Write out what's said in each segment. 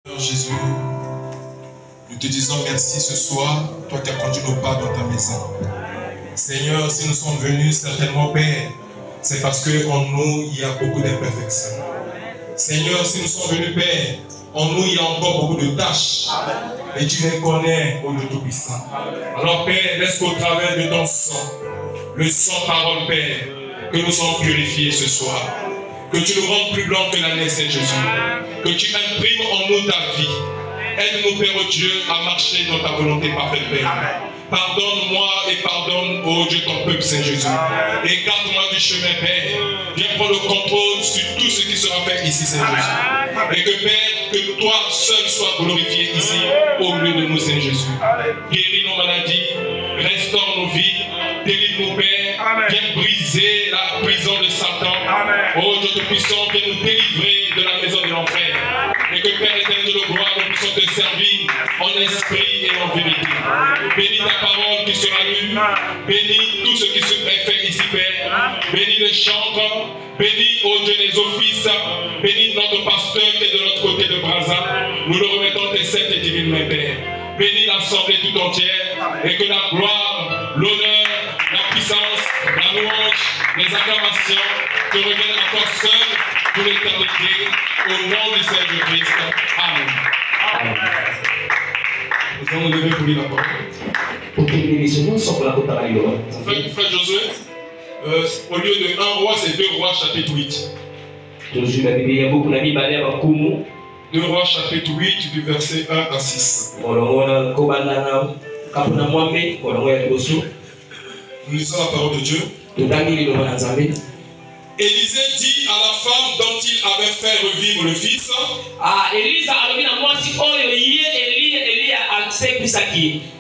Seigneur Jésus, nous te disons merci ce soir, toi qui as conduit nos pas dans ta maison. Seigneur, si nous sommes venus certainement, Père, c'est parce qu'en nous, il y a beaucoup d'imperfections. Seigneur, si nous sommes venus, Père, en nous, il y a encore beaucoup de tâches. Et tu les connais, ô Dieu Tout-Puissant. Alors, Père, laisse qu'au travers de ton sang, le sang parole, Père, que nous sommes purifiés ce soir. Que tu nous rendes plus blancs que la neige, Seigneur Jésus. Que tu imprimes en nous ta vie. Aide-nous, Père, oh Dieu, à marcher dans ta volonté parfaite, Père. Pardonne-moi et pardonne, oh Dieu, ton peuple, Saint Jésus. Écarte-moi du chemin, Père. Viens prendre le contrôle sur tout ce qui sera fait ici, Saint Jésus. Et que, Père, que toi seul sois glorifié ici, au milieu de nous, Saint Jésus. Guéris nos maladies, restaure nos vies, délivre-nous, Père. Viens briser la prison de Satan. Oh Dieu Tout-Puissant, viens nous délivrer de la maison de l'enfer. Et que, Père éternel de gloire, nous puissions te servir en esprit et en vérité. Bénis ta parole qui sera lue. Bénis tout ce qui se fait ici, Père. Bénis les chantres. Bénis, oh Dieu, les offices. Bénis notre pasteur qui est de l'autre côté de Brazza. Nous le remettons tes saintes et divines mains, Père. Bénis l'assemblée tout entière. Et que la gloire, l'honneur, la puissance, la louange, les acclamations te reviennent à toi seul pour l'éternité. Au nom du Seigneur Jésus-Christ. Amen. Amen. Nous allons lever pour lui la parole. Frère Josué, au lieu de 1 roi, c'est 2 rois chapitre 8. 2 rois chapitre 8 du verset 1 à 6. Nous lisons la parole de Dieu. Élisée dit à la femme dont il avait fait revivre le fils.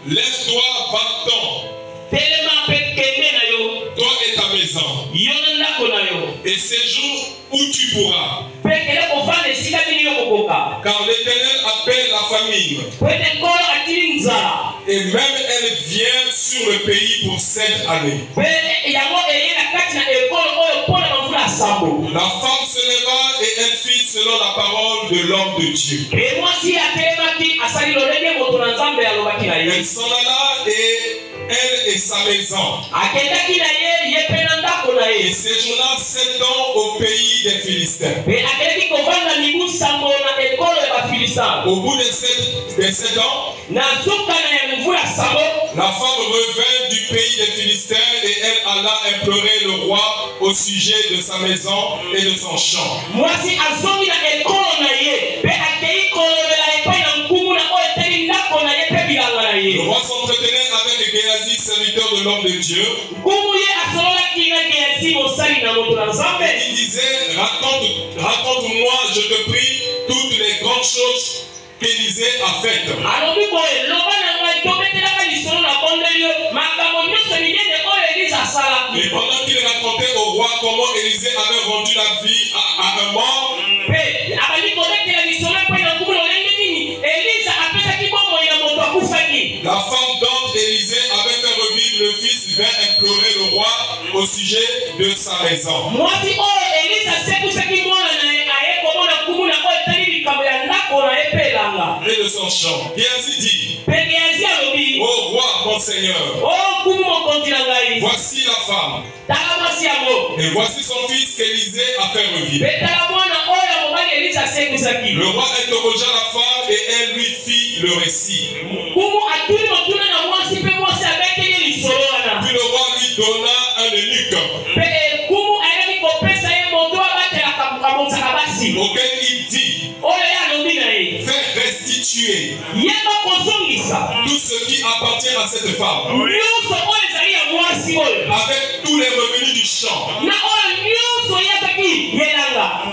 Lève-toi, va-t'en. Toi et ta maison. Et séjourne où tu pourras. Car l'Éternel appelle la famine. Et même elle vient sur le pays pour 7 années. La femme se leva et elle fit selon la parole de l'homme de Dieu. Elle s'en alla et elle et sa maison. Et séjourna 7 ans au pays des Philistins. Au bout des 7 ans, la femme revint du pays des Philistins et elle alla implorer le roi au sujet de sa maison et de son champ. Le roi s'entretenait avec Géasi, serviteur de l'homme de Dieu. Il disait, raconte-moi, je te prie, toutes les grandes choses qu'Élisée a faites. Et pendant qu'il racontait au roi comment Élisée avait rendu la vie à un mort, la femme dont Élisée avait fait revivre le fils vint implorer le roi au sujet de sa maison et de son champ. Géasi dit, ô roi, mon Seigneur, voici la femme, et voici son fils qu'Élisée a fait revivre. Le roi interrogea la femme et elle lui fit le récit. Puis le roi lui donna un eunuque auquel il dit, fais restituer tout ce qui appartient à cette femme avec tous les revenus du champ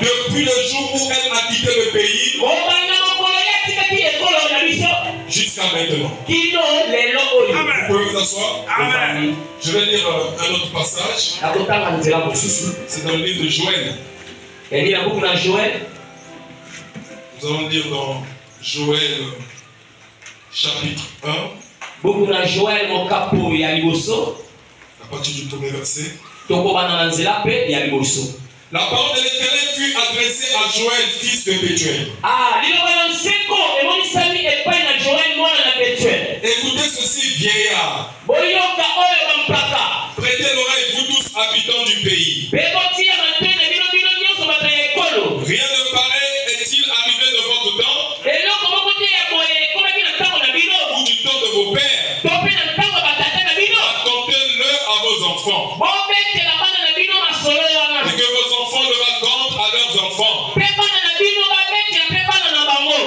depuis le jour où elle a quitté le pays jusqu'à maintenant. Vous pouvez vous asseoir. Amen. Je vais lire un autre passage. C'est dans le livre de Joël. Nous allons lire dans Joël chapitre 1. À partir du premier verset. La parole de l'Éternel fut adressée à Joël, fils de Bétuel. vieillards. Prêtez l'oreille, vous tous habitants du pays. Rien de pareil est-il arrivé de votre temps ou du temps de vos pères? Racontez-le à vos enfants. Et que vos enfants le racontent à leurs enfants.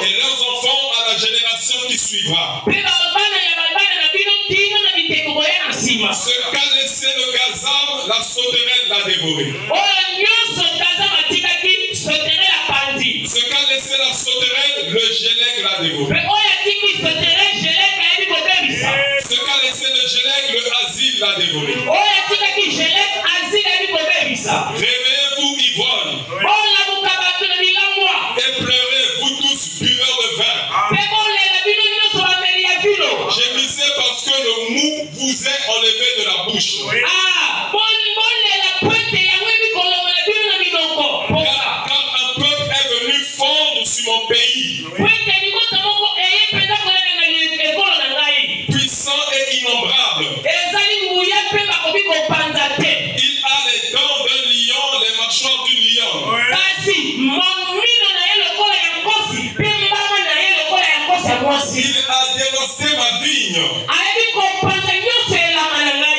Et leurs enfants à la génération qui suivra. Ce qu'a laissé le gazam, la sauterelle l'a dévoré. Ce qu'a laissé la sauterelle, le gélec l'a dévoré. Ce qu'a laissé le gélec, le asile l'a dévoré. Réveillez-vous, ivrogne. Et pleurez, vous tous, buveurs de vin. Gémissez parce que le mou vous est enlevé de la bouche. Car un peuple est venu fondre sur mon pays. Puissant et innombrable. Il a les dents d'un lion, les mâchoires du lion. Il a dévasté ma vigne.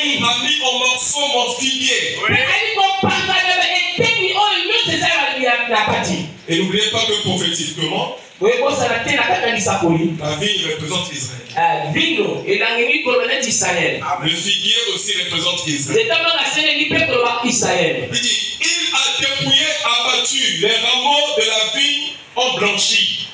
Il a mis en morceaux mon figuier. Et n'oubliez pas que prophétiquement, la vigne représente Israël. Le figuier aussi représente Israël. Il dit, il a dépouillé, abattu les rameaux de la vigne ont blanchi.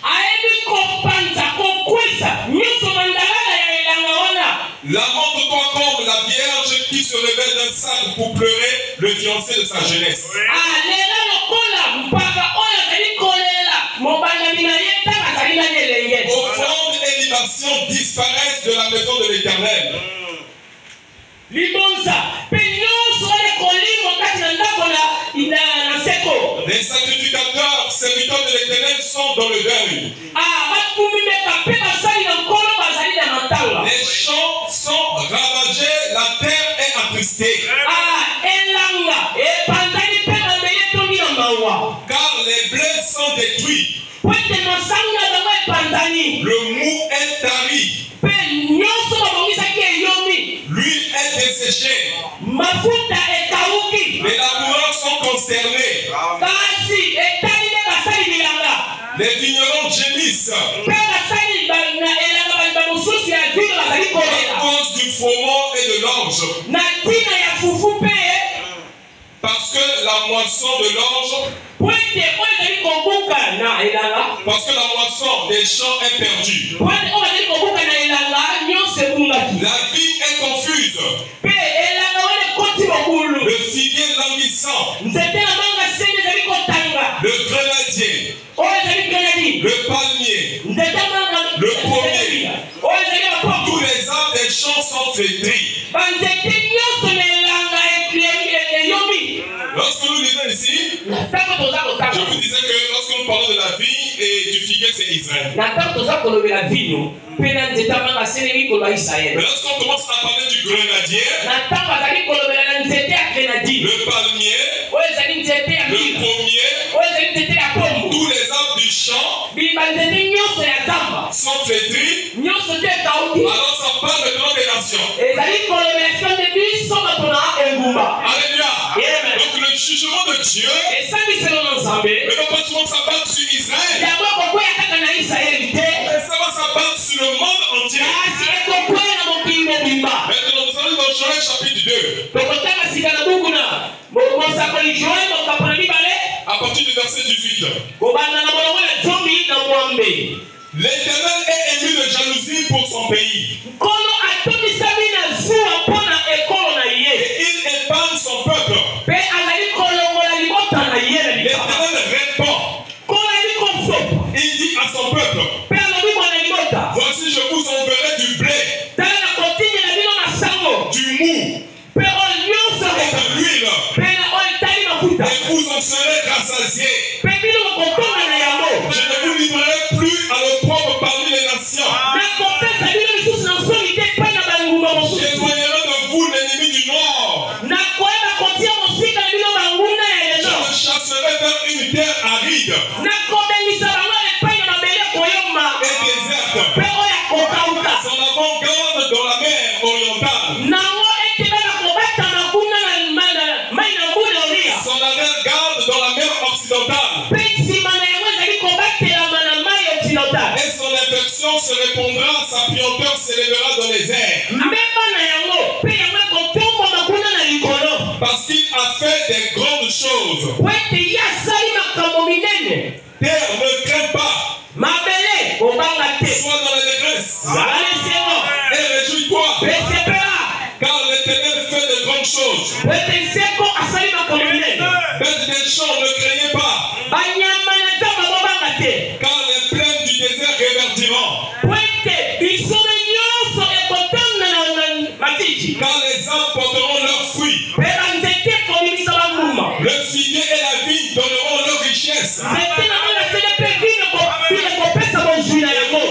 Lamente-toi comme la vierge qui se réveille d'un sac pour pleurer le fiancé de sa jeunesse. Offrandes et libations disparaissent de la maison de l'Éternel. Les sacrificateurs, serviteurs de l'Éternel sont dans le deuil. Les champs sont ravagés, la terre est attristée. Car les blés sont détruits. Le mou est tari. L'huile est desséchée. Les laboureurs sont consternés. Les vignerons gémissent à cause du froment et de l'orge. Parce que la moisson de l'orge, parce que la moisson des champs est perdue. La vie est confuse. Le figuier languissant. Le grenadier. Le palmier. Le pommier. Tous les arbres des champs sont flétris. Lorsque nous lisons ici, je vous disais que lorsque nous parlons de la vie et du figuier, c'est Israël. Mais lorsqu'on commence à parler du grenadier, le palmier, le pommier, tous les arbres du champ sont flétris, alors ça parle maintenant des nations. Alléluia. Donc le jugement de Dieu ne va pas seulement s'abattre sur Israël, mais ça va s'abattre sur le monde entier. Maintenant nous allons dans Joël chapitre 2. À partir du verset 18. L'Éternel est ému de jalousie pour son pays. Et il épargne son peuple. L'Éternel répond. Il dit à son peuple, voici je vous enverrai du blé, du mou et de l'huile, et vous en serez rassasiés. Je ne vous livrerai plus à l'opprobre parmi les nations. Son avant-garde dans la mer orientale. Son arrière-garde dans la mer occidentale. Et son infection se répandra, sa puanteur s'élèvera dans les airs. Parce qu'il a fait des grandes choses. Terre, ne crains pas. Sois dans la détresse. Et réjouis-toi. Car l'Éternel fait de grandes choses. Bêtes des champs, ne craignez pas. Car les plaines du désert réverdiront. Car les arbres porteront leurs fruits. Le figuier et la vigne donneront leur richesse.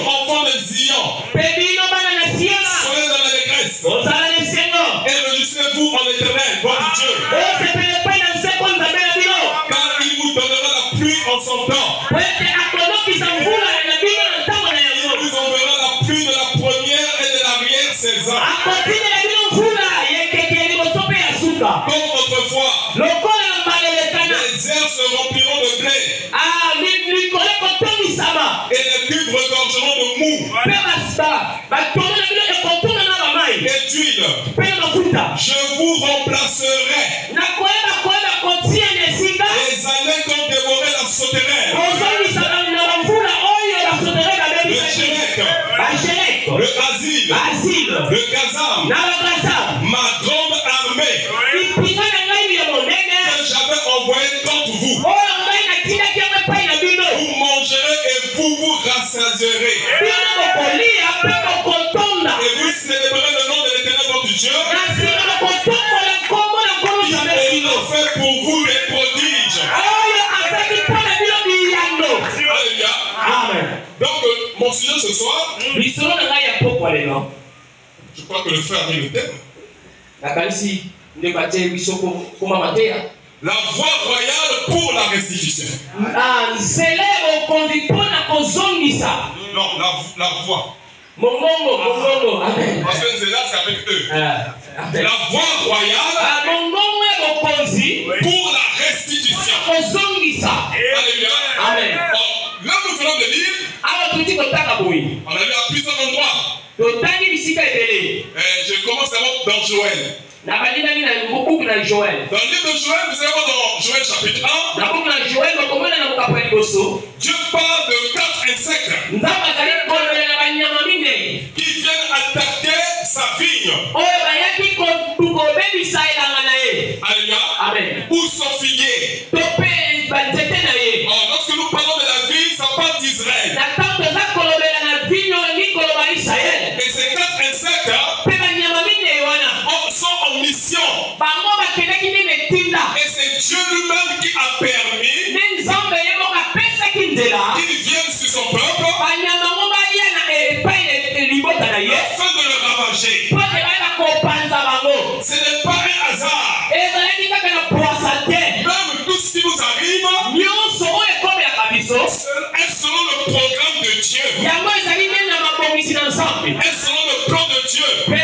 Enfants de Zion, soyez dans la détresse. Et réjouissez-vous en l'Éternel, votre Dieu. Car il vous donnera la pluie en son temps. Il vous enverra la pluie de la première et de l'arrière-saison. Comme autrefois, les airs se rempliront de blé. Et les cuves regorgeront de mou. Et d'huile. Je vous remplacerai. Les années qu'ont dévoré la sauterelle. Le asile. Le gazam. Ma grande armée. Que j'avais envoyé contre vous. Vous mangerez et vous vous rassasierez. Et vous célébrerez le nom de l'Éternel votre Dieu. Il a fait pour vous des prodiges. Alléluia. Amen. Donc, mon sujet ce soir, je crois que le frère a mis le thème. La voie royale pour la restitution. Non, la voie. Parce que là, c'est avec eux. La voie royale pour la restitution. Alléluia. Amen. Là, nous venons de lire. On a lu à plusieurs endroits. Je commence d'abord dans Joël. Dans le livre de Joël, vous allez voir dans Joël chapitre 1. Dieu parle de 4 insectes qui viennent attaquer sa vigne. Alléluia. Amen. Ou son figuier. Lorsque nous parlons de la vigne, ça parle d'Israël. Et ces 4 insectes sont en mission. Et c'est Dieu lui-même qui a permis qu'ils viennent sur son peuple afin de le ravager. Ce n'est pas un hasard. Même tout ce qui nous arrive est selon le programme de Dieu. Est selon le plan de Dieu. Mais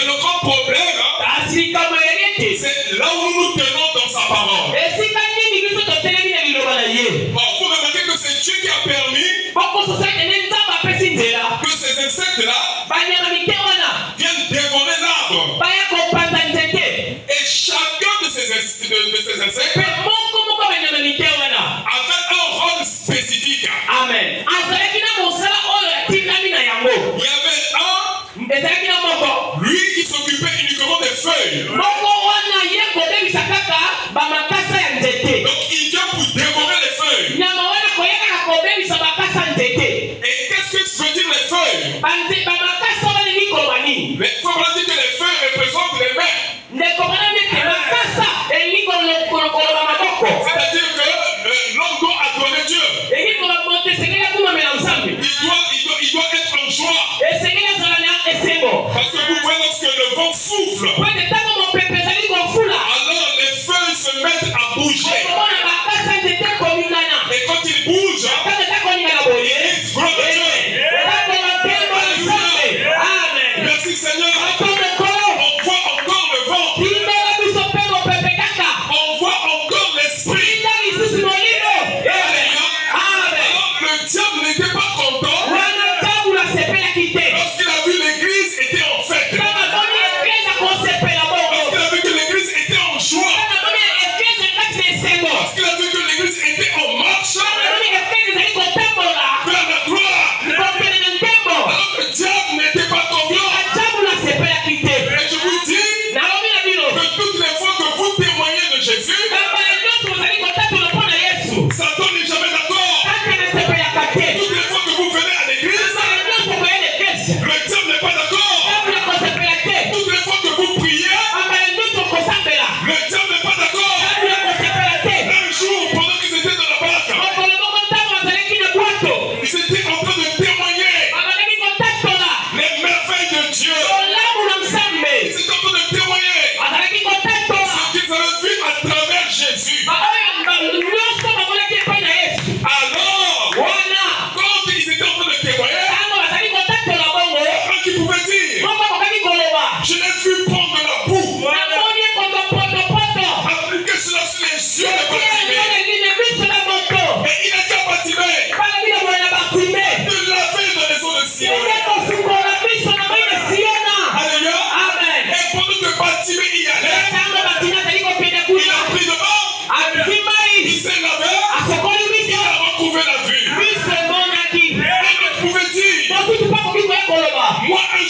le grand problème, c'est là où nous tenons dans sa parole. Vous remarquez que c'est Dieu qui a permis que ces insectes-là viennent dévorer l'arbre. Et chacun de ces insectes avait un rôle spécifique. Amen. Il y avait un, lui qui s'occupait uniquement des feuilles. Donc il vient pour dévorer les feuilles. Et qu'est-ce que veut dire les feuilles? Mais il faut dire que les feuilles représentent les mains. C'est-à-dire que l'homme doit adorer Dieu. Il doit être en joie. Parce que vous voyez, lorsque le vent souffle, alors les feuilles se mettent à bouger. Et quand ils bougent, ils disent gloire à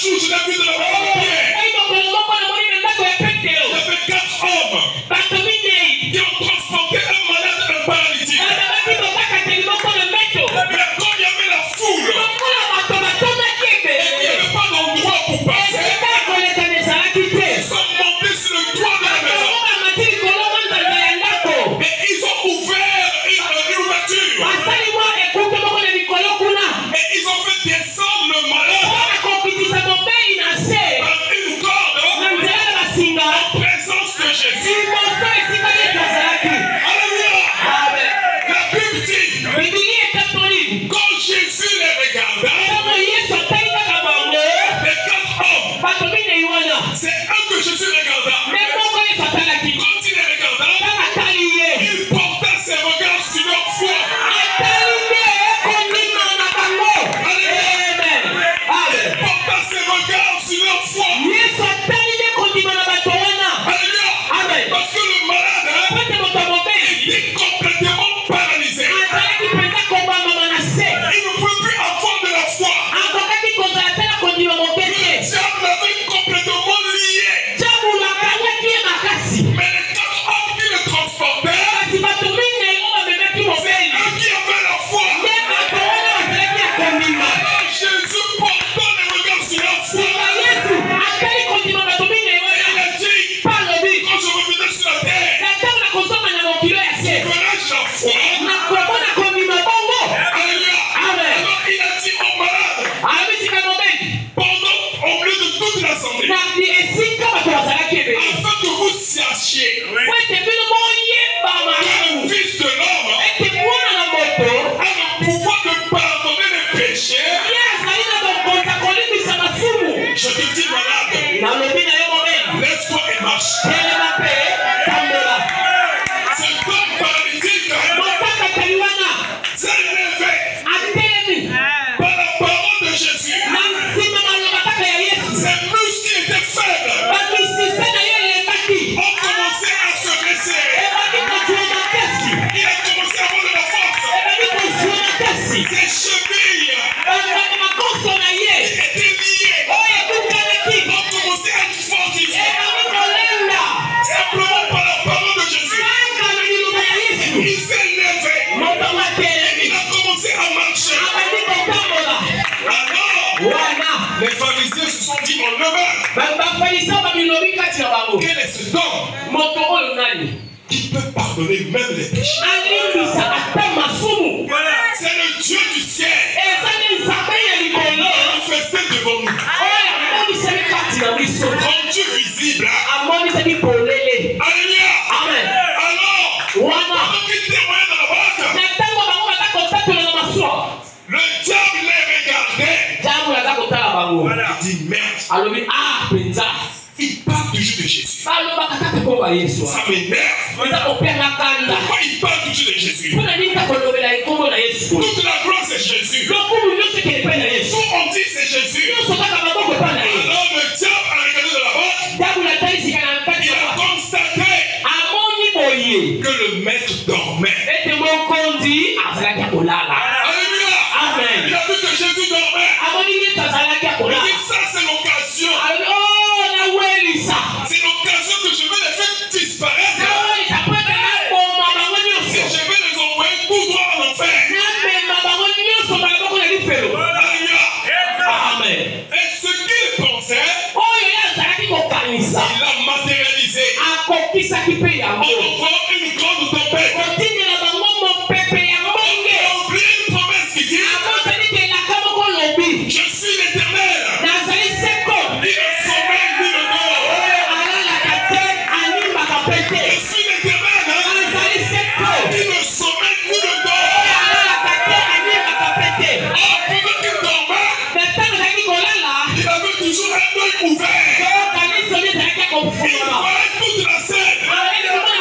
jour, je l'ai vu dans la maison de Pierre. Il y avait 4 hommes qui ont transporté un malade, un paralytique. Mais quand il y avait la foule, et qu'il n'y avait pas d'endroit pour passer, ils sont montés sur le toit de la maison. Et ils ont ouvert une ouverture. Et ils ont fait descendre le malade par une corde en présence de Jésus. Alléluia. La Bible dit, quand Jésus les regarda, les 4 hommes, c'est un que Jésus regarda. Quand il les regarda, il porta ses regards sur leur foi. Il porta ses regards sur leur foi. Alléluia. Parce que le malade était complètement paralysé. Il ne peut plus avoir de la foi. Le diable l'avait complètement lié. Mais les 4 hommes qui le transportaient, c'est eux qui avaient la foi. Alors Jésus portant les regards sur leur foi, il a dit, quand je revenais sur la terre, verrai-je la foi? Alléluia. Alors il a dit au malade, au milieu de toute l'assemblée, afin que vous sachiez que le Fils de l'homme a le pouvoir de pardonner les péchés. Je te dis, malade, lève-toi et marche. Cet homme paralytique s'est levé par la parole de Jésus. Ses muscles étaient faibles. Ont commencé à se resserrer. Il a commencé à avoir de la force. Ses chevilles étaient liées. Ont commencé à être fortifiées. Simplement par la parole de Jésus. Il s'est levé. Il a commencé à marcher. Alors, les pharisiens se sont dit en eux-mêmes, quel est cet homme qui peut pardonner même les péchés? C'est le Dieu du ciel manifesté devant nous, rendu visible. Alléluia. Alors, pendant qu'il témoignait dans la barque, le diable les regardait. Il dit merde. Il parle toujours de Jésus. Ça m'énerve. Pourquoi il parle toujours de Jésus? Toute la gloire c'est Jésus. Tout on dit c'est Jésus. Alors le diable a regardé de la barque. Il a constaté que le maître dormait. Alléluia. Amen. Il a vu que Jésus dormait. Il dit ça c'est l'occasion. C'est l'occasion que je vais les faire disparaître. Et je vais les envoyer tout droit en enfer. Alléluia. Amen. Et ce qu'il pensait, il l'a matérialisé. En envoyant une grande tempête. On a oublié une promesse qui dit, je suis l'Éternel. Ni le sommeil, ni le dehors. Je suis l'Éternel. Ni le sommeil, ni le dehors. Or, pendant qu'il dormait, il avait toujours un œil ouvert. Il voyait toute la scène.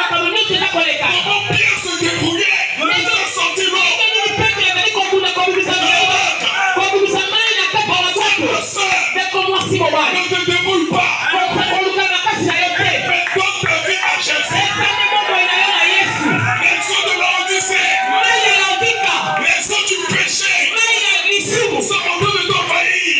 Comment Pierre se débrouillait pour faire sortir l'eau. Ne te débrouille pas. Mais donne ta vie à Jésus. Les eaux de l'Odyssée, les eaux du péché sont en train de t'envahir.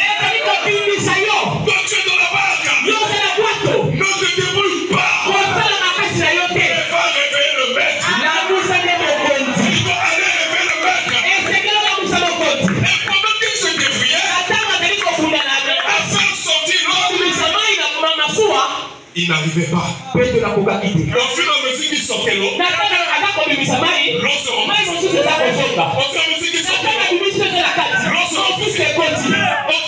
il n'arrivait pas. Au fur et à mesure qu'il sortait l'eau, l'eau se remplissait. Au fur et à mesure qu'il sortait l'eau, l'eau se remplissait. Au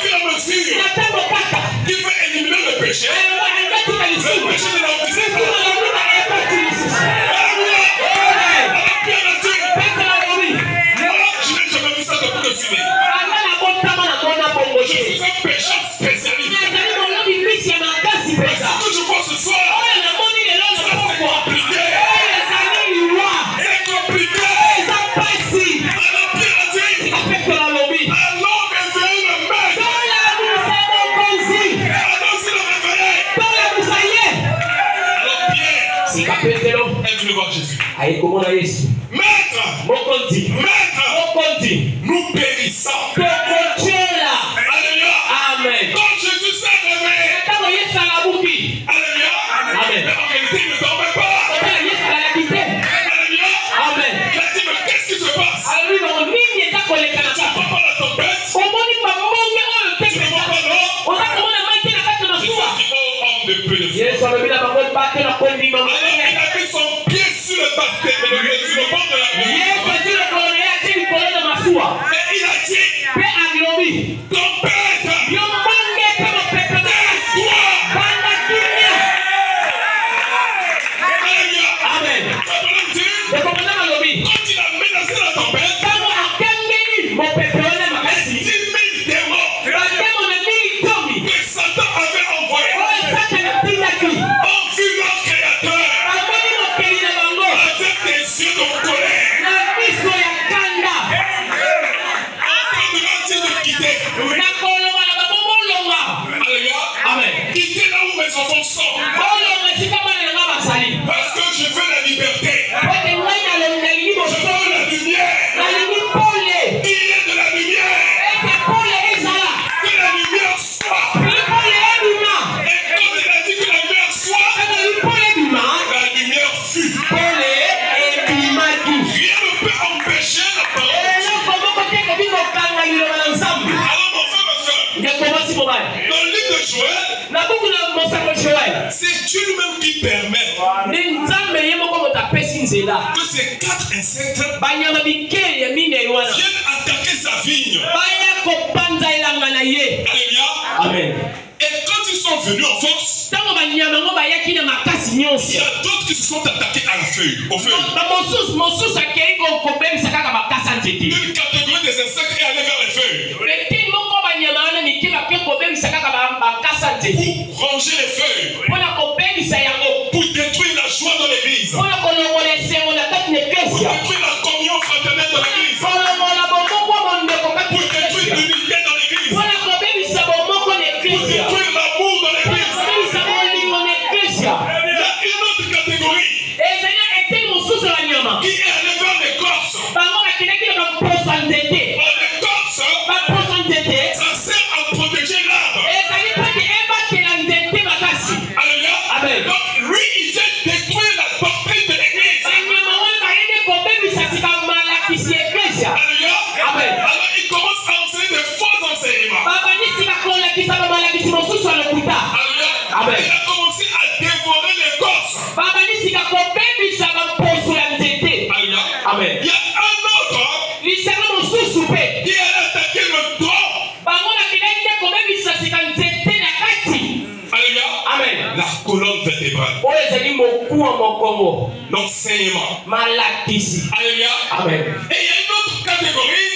fur et à mesure qu'il veut éliminer le péché de l'antichrist. Je n'ai jamais vu ça depuis que je suis né. Je suis un pécheur spécialiste. Ce que je vois ce soir, c'est compliqué. C'est compliqué. Alors Pierre a dit, allons réveiller le maître. Allons le réveiller. Alors Pierre est venu voir Jésus. Maître, nous périssons. Alléluia. Amen. Quand Jésus s'est réveillé, alléluia. Amen. Mais en réalité, il ne dormait pas. Alléluia. Amen. Il a dit, mais qu'est-ce qui se passe? Tu ne vois pas la tempête? Tu ne vois pas l'eau? Il a dit, oh homme de peu de foi. Alors il a mis son pied sur le baptême, sur le bord de la mer. Et il a dit, tempête, quand il a menacé la tempête, 10 000 démons que Satan avait envoyés ont vu leur créateur avec des yeux de colère. De quitter. Alléluia. Amen. Quitter là où mes enfants sont. Parce que je veux la liberté. Je veux la lumière. Il y a de la lumière. Que la lumière soit. Et quand il a dit que la lumière soit, la lumière fut. Rien ne peut empêcher la parole. Alors mon frère, ma soeur, dans le livre de Joël, c'est Dieu lui-même qui permet que ces 4 insectes viennent attaquer sa vigne. Alléluia. Amen. Et quand ils sont venus en force, il y a d'autres qui se sont attaqués à la feuille, au feu. Une catégorie des insectes est allée vers les feuilles pour ranger les feuilles, pour détruire la joie dans l'église, pour détruire la communion fraternelle dans l'église, pour détruire l'unité dans l'église, pour détruire l'amour dans l'église. Il y a une autre catégorie qui est allée vers l'écorce. L'écorce, ça sert à protéger l'arbre. Alléluia. Amen. Donc lui, il vient détruire la doctrine de l'église. Alléluia. Amen. Alors il commence à enseigner des faux enseignements. Alléluia. Amen. Il a commencé à dévorer l'écorce. Alléluia. Amen. Il y a un autre qui a attaqué le tronc. Alléluia. Amen. La colonne vertébrale. L'enseignement. Alléluia. Amen. Et il y a une autre catégorie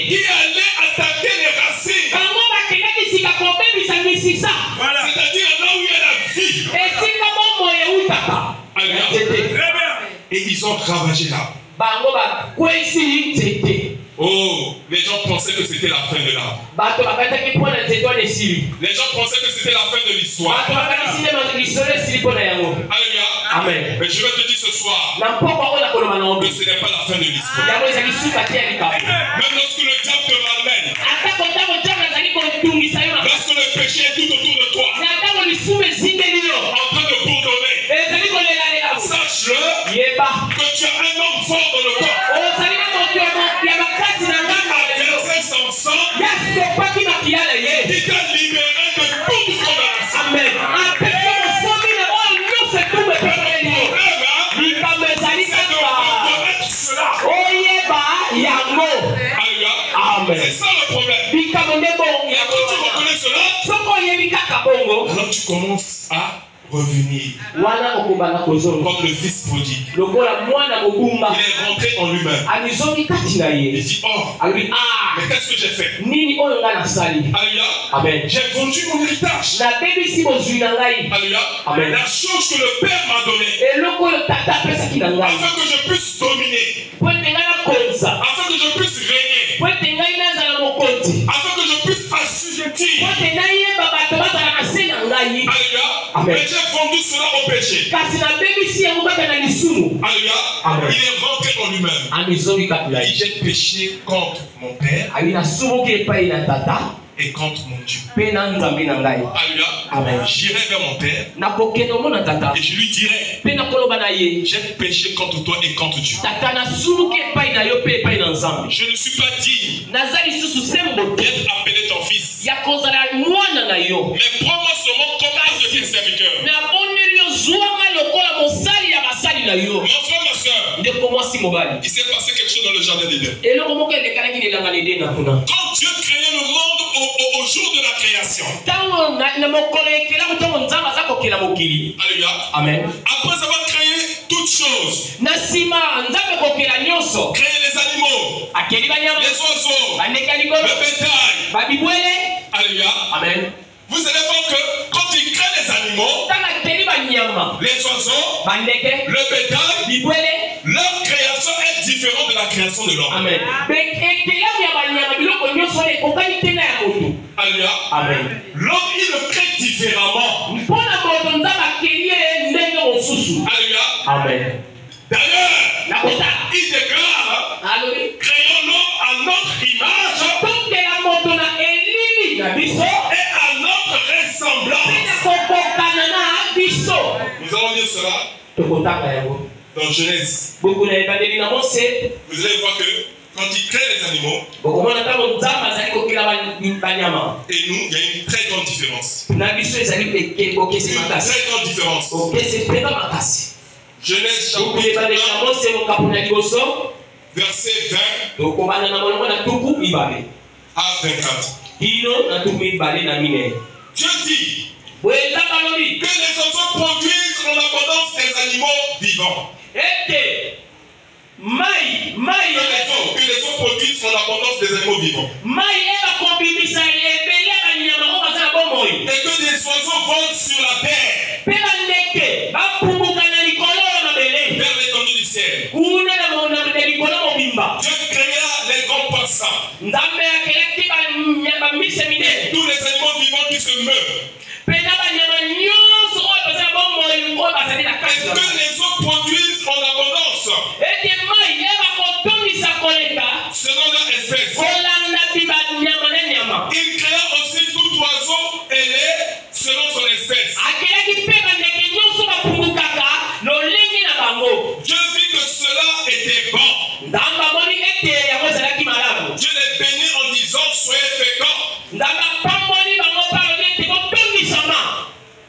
qui allait attaquer les racines. Voilà. C'est-à-dire là où il y a la vie. Alléluia. Et ils ont ravagé l'arbre. Oh, les gens pensaient que c'était la fin de l'arbre. Les gens pensaient que c'était la fin de l'histoire. Alléluia. Amen. Mais je vais te dire ce soir que ce n'est pas la fin de l'histoire. Même lorsque le diable te malmène, lorsque le péché est tout autour de toi, en train de bourdonner, sache-le que tu as un homme fort dans le corps. Versé son sang, qui t'a libéré de toute condamnation. Amen. C'est ça le problème. Et quand tu reconnais cela, alors tu commences à revenir comme le fils prodigue. Il est rentré en lui-même. Il dit, oh, mais qu'est-ce que j'ai fait? Alléluia. J'ai vendu mon héritage. Alléluia. La chose que le Père m'a donnée, afin que je puisse dominer, afin que je puisse régner, afin que je puisse assujettir. Alléluia. Mais j'ai vendu cela au péché. Alléluia. Il est rentré en lui-même. Il dit, j'ai péché contre mon Père et contre mon Dieu. Alléluia. J'irai vers mon Père et je lui dirai, j'ai péché contre toi et contre Dieu. Je ne suis pas digne d'être appelé ton fils. Mais prends-moi seulement comme un de tes serviteurs. Mon frère, ma soeur, il s'est passé quelque chose dans le jardin d'Éden. Quand Dieu créait le monde au jour de la création. Alléluia. Amen. Après avoir créé toutes choses, créé les animaux, les oiseaux, le bétail. Alléluia. Amen. Vous allez voir que quand il crée les animaux, les oiseaux, le bétail, leur création est différente de la création de l'homme. Amen. Alléluia. Amen. L'homme, il le crée différemment. Alléluia. Amen. D'ailleurs, il déclare, créons-nous à notre image et à notre ressemblance. Nous allons lire cela dans Genèse. Vous allez voir que quand il crée les animaux, et nous, il y a une très grande différence. Une très grande différence. Genèse chapitre 1, verset 20 à 24. Dieu dit que les oiseaux produisent en abondance des animaux vivants. Que les eaux produisent en abondance des animaux vivants. Et que des oiseaux volent sur la terre vers l'étendue du ciel. Dieu créa les grands passants. Et tous les animaux vivants qui se meurent. Et que les eaux produisent en abondance selon leur espèce. Il créa aussi tout oiseau ailé selon son espèce. Dieu vit que cela était bon. Dieu les bénit en disant, soyez féconds,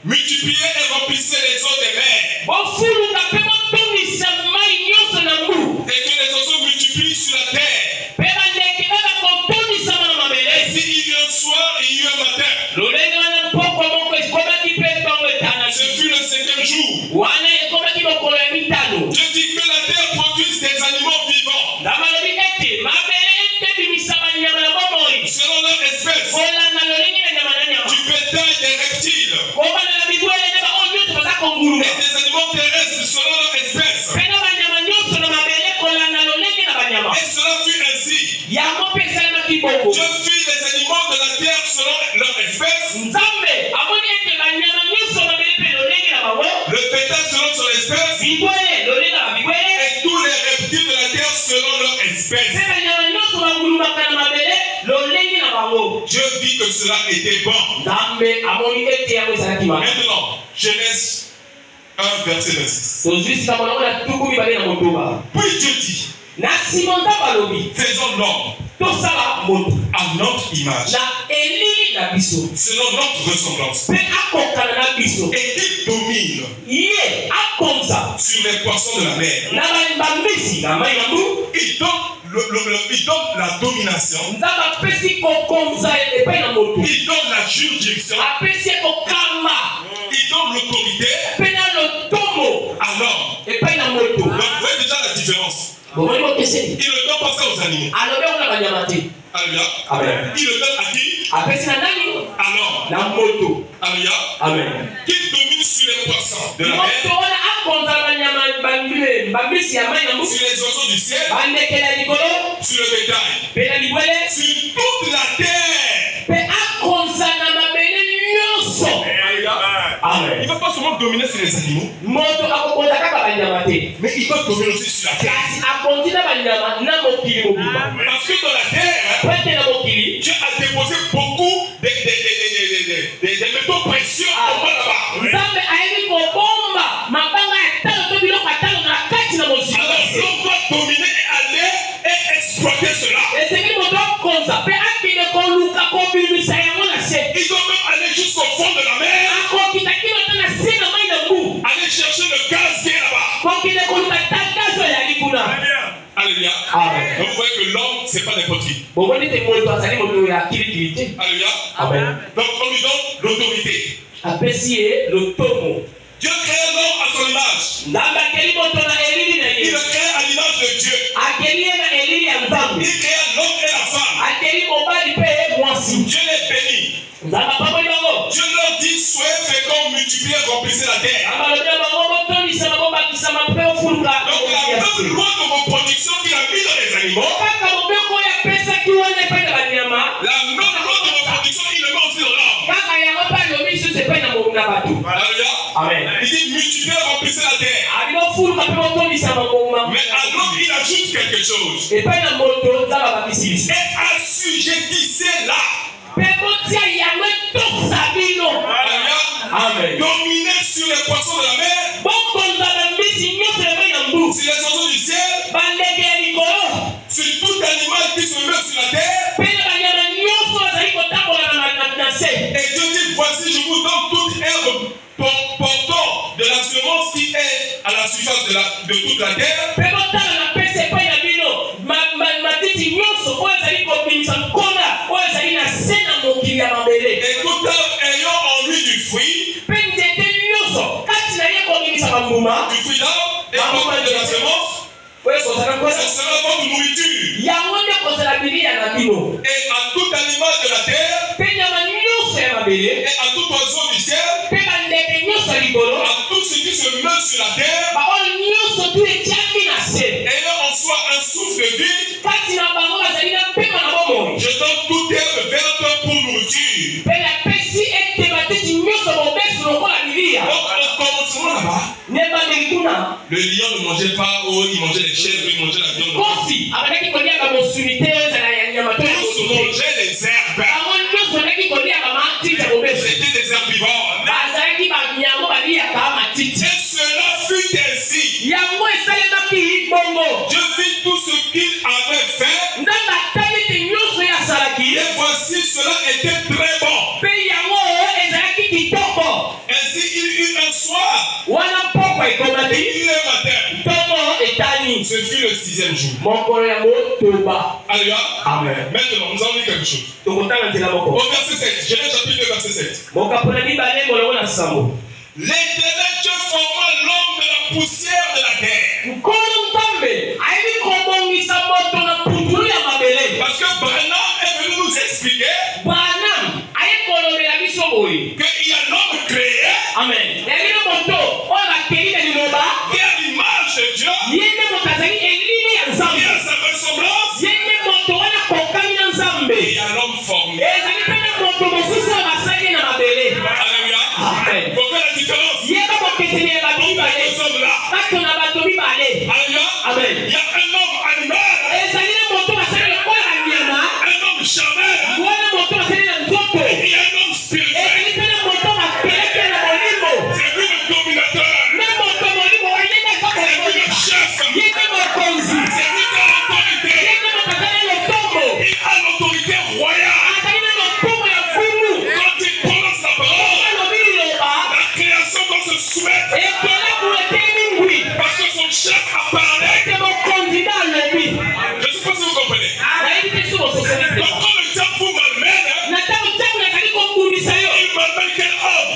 multipliez et remplissez les eaux des mers, et que les oiseaux multiplient sur la terre. Et s'il y a un soir et il y a un matin, ce fut le 5e jour. Dieu dit que la terre produise des animaux vivants selon leur espèce, du bétail, des reptiles et des animaux terrestres selon leur espèce. Et cela fut ainsi. Dieu fit les animaux de la terre selon leur espèce, le bétail selon son espèce, et tous les reptiles de la terre selon leur espèce. Dieu vit que cela était bon. Maintenant, Genèse 1, verset 26. Puis Dieu dit, faisons l'homme à notre image, selon notre ressemblance, et qu'il domine sur les poissons de la mer, et dans il donne la domination. Il donne la juridiction. Il donne l'autorité à l'homme. Donc vous voyez déjà la différence. Il ne donne pas ça aux animaux. Alléluia. Amen. Il le donne à qui? À l'homme. Alléluia. Amen. Qui domine sur les poissons de la mer, sur les oiseaux du ciel, sur le bétail, sur toute la terre. Amen. Il ne va pas seulement dominer sur les animaux, mais il va dominer aussi sur la terre. Parce que dans la terre, Dieu a déposé beaucoup de métaux précieux en bas là-bas. Alors l'homme doit dominer et aller et exploiter cela. Il doit même aller jusqu'au fond de la mer, aller chercher le gaz qui est là-bas. Alléluia. Donc vous voyez que l'homme, c'est pas n'importe qui. Alléluia. Amen. Donc on lui donne l'autorité. Dieu crée l'homme à son image. Il le crée à l'image de Dieu. Il crée l'homme et la femme. Dieu les bénit. Dieu leur dit, soyez féconds, multipliez, remplissez la terre. Donc la même loi de reproduction qu'il a mis dans les animaux, la même loi de reproduction il le met aussi dans l'homme. Alléluia. Amen. Il dit multipliez, remplissez la terre. Mais à l'homme il ajoute quelque chose. Et assujettissez-la. Amen. Dominer sur les poissons de la mer, sur les oiseaux du ciel, sur tout animal qui se meurt sur la terre. Et Dieu dit, voici je vous donne toute herbe portant de la semence qui est à la surface de toute la terre. Et tout arbre ayant en lui du fruit d'arbre et portant de la semence, ce sera votre nourriture. Et à tout animal de la terre, et à tout oiseau du ciel, à tout ce qui se meut sur la terre, ayant en soi un souffle de vie, je donne toute herbe verte pour nourriture. Donc, au commencement là-bas, le lion ne mangeait pas, il mangeait les chèvres, il mangeait la viande. Tous mangeaient les herbes. C'était des herbivores. Et cela fut ainsi. Je vis tout ce qu'il avait fait. Et voici, cela était très bon. Ainsi, il eut un soir. Et il eut un matin. Ce fut le 6e jour. Alléluia. Amen. Maintenant, nous allons lire quelque chose. Au verset 7. Genèse chapitre 2, verset 7. L'Éternel Dieu forma l'homme de la poussière de la terre. Parce que Branham est venu nous expliquer qu'il y a l'homme créé. Amen. Qui est à l'image de Dieu. Qui est à sa ressemblance. Et il y a l'homme formé. Alléluia. Pour faire la différence. Alléluia. Amen. Il y a un homme animal. Un homme charnel. Et il y a un homme spirituel. C'est lui le dominateur. C'est lui le chef. C'est lui qui a l'autorité. Il a l'autorité royale. Quand il prononce sa parole, la création doit se soumettre. Parce que son chef a parlé. quand le diable vous malmène, il malmène quel homme?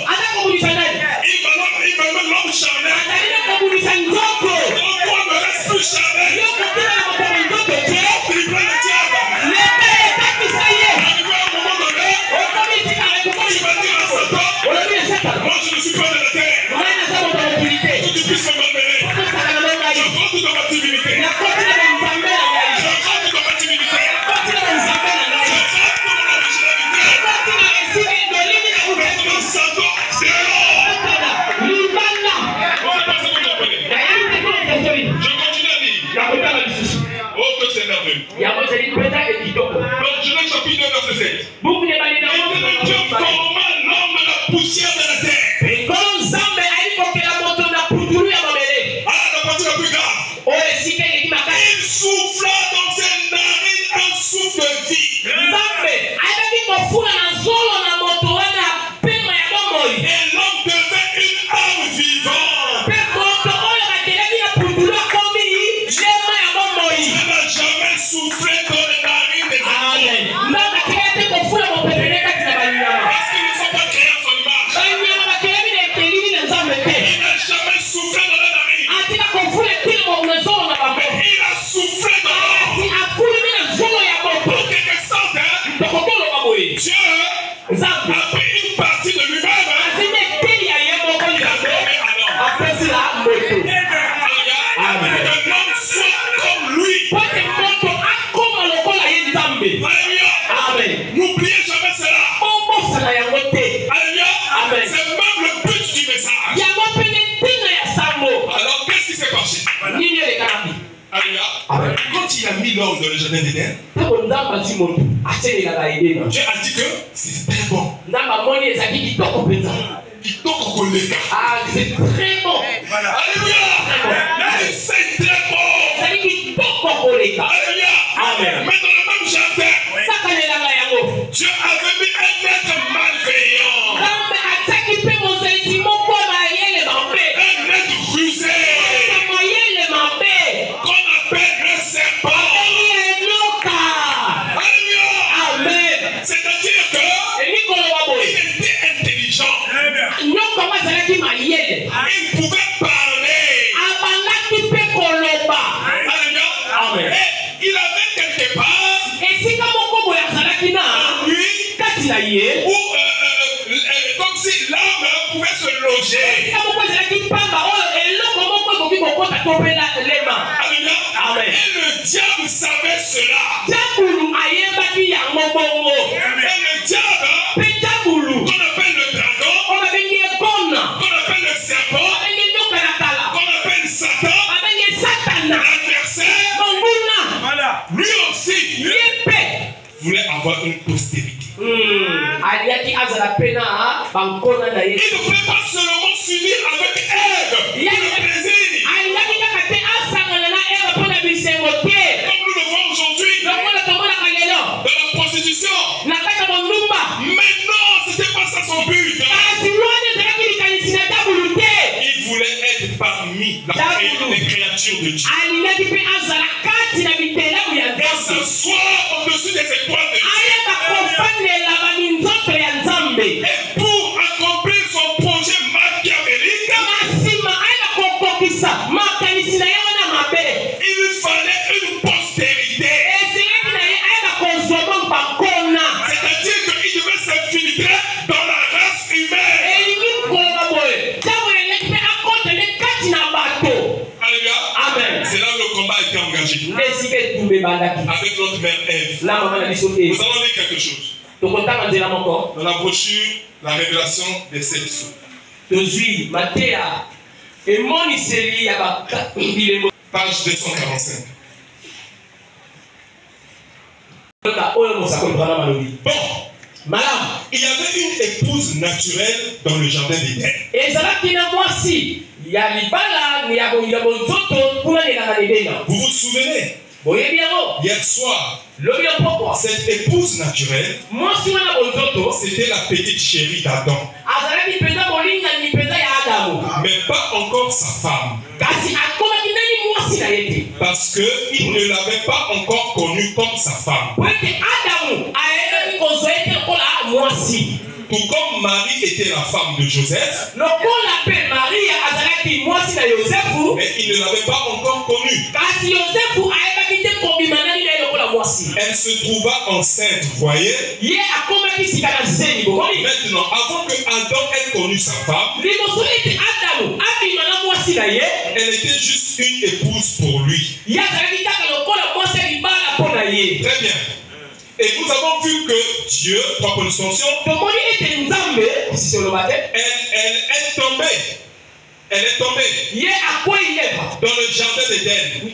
Il malmène l'homme charnel. Donc on ne reste plus charnel. Il prend le diable. Arrivé à un moment donné, tu vas dire à Satan, moi je ne suis pas de la terre. Que tu puisses me malmener. Je prends toute ma divinité. Je prends toute ma divinité. Je prends toute mon originalité. Mon Satan, c'est je continue à lire. Oh, que c'est merveilleux. Donc, Genèse chapitre 2, verset 7. Et Dieu forma l'homme de la poussière de la terre. Ah, la partie la plus grave. Il souffla dans ses narines un souffle de vie. Et l'homme devint une âme vivante. Dieu n'a jamais soufflé dans les narines des animaux. Parce qu'ils ne sont pas créés à son image. Il n'a jamais soufflé dans les narines. Il a soufflé dans l'homme. Pour quelque sorte, Dieu a pris une partie de lui-même. Il a donné à l'homme. Que l'homme soit comme lui. Alléluia. N'oubliez jamais cela. Alléluia. C'est même le but du message. Alors qu'est-ce qui s'est passé? Alléluia. Quand il a mis l'homme dans le jardin d'Éden, Dieu a dit que c'est très bon. C'est très bon. Alléluia. C'est très bon. Alléluia. Amen. Mais dans le même jardin, Dieu avait mis un être malveillant. Un être rusé. Qu'on appelle le serpent. Alléluia. Amen. C'est-à-dire que il était intelligent. Il pouvait parler. Alléluia. Amen. Et il avait quelque part lui où comme si l'âme pouvait se loger. Alléluia. Amen. Et le diable savait cela. Et le diable qu'on appelle le dragon, qu'on appelle le serpent, qu'on appelle Satan, l'adversaire, lui aussi voulait avoir une postérité. Il ne voulait pas seulement s'unir avec Ève pour le plaisir. Comme nous le voyons aujourd'hui dans la prostitution. Mais non, c'était pas ça son but. Il voulait être parmi les créatures de Dieu. Et s'asseoir au-dessus des étoiles de Dieu. Et pour accomplir son projet machiavélique, il lui fallait une postérité. C'est-à-dire qu'il devait s'infiltrer dans la race humaine. Alléluia. Amen. C'est là où le combat a été engagé. Avec notre mère Ève. Nous allons lire quelque chose. Dans la brochure, la révélation des 7 sceaux. Page 245. Bon, il y avait une épouse naturelle dans le jardin d'Éden. Vous vous souvenez? Hier soir, cette épouse naturelle, c'était la petite chérie d'Adam. Mais pas encore sa femme. Parce qu'il ne l'avait pas encore connue comme sa femme. Tout comme Marie était la femme de Joseph, mais il ne l'avait pas encore connue. Elle se trouva enceinte, vous voyez. Maintenant, avant que Adam ait connu sa femme, elle était juste une épouse pour lui. Très bien. Et nous avons vu que Dieu, par l'extension, elle est tombée dans le jardin d'Éden.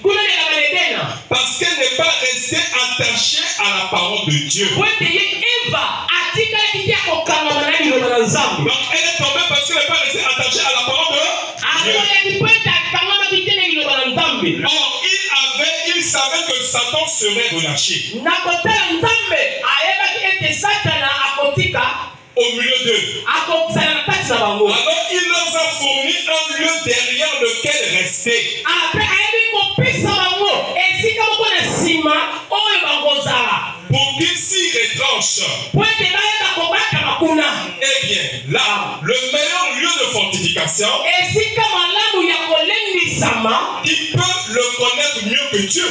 Parce qu'elle n'est pas restée attachée à la parole de Dieu. Donc elle est tombée parce qu'elle n'est pas restée attachée à la parole de Dieu. Or, il savait que Satan serait relâché au milieu d'eux. Alors il leur a fourni un lieu derrière lequel rester. Pour qu'ils s'y retranchent. Eh bien, là, le meilleur lieu de fortification, il peut le connaître mieux que Dieu.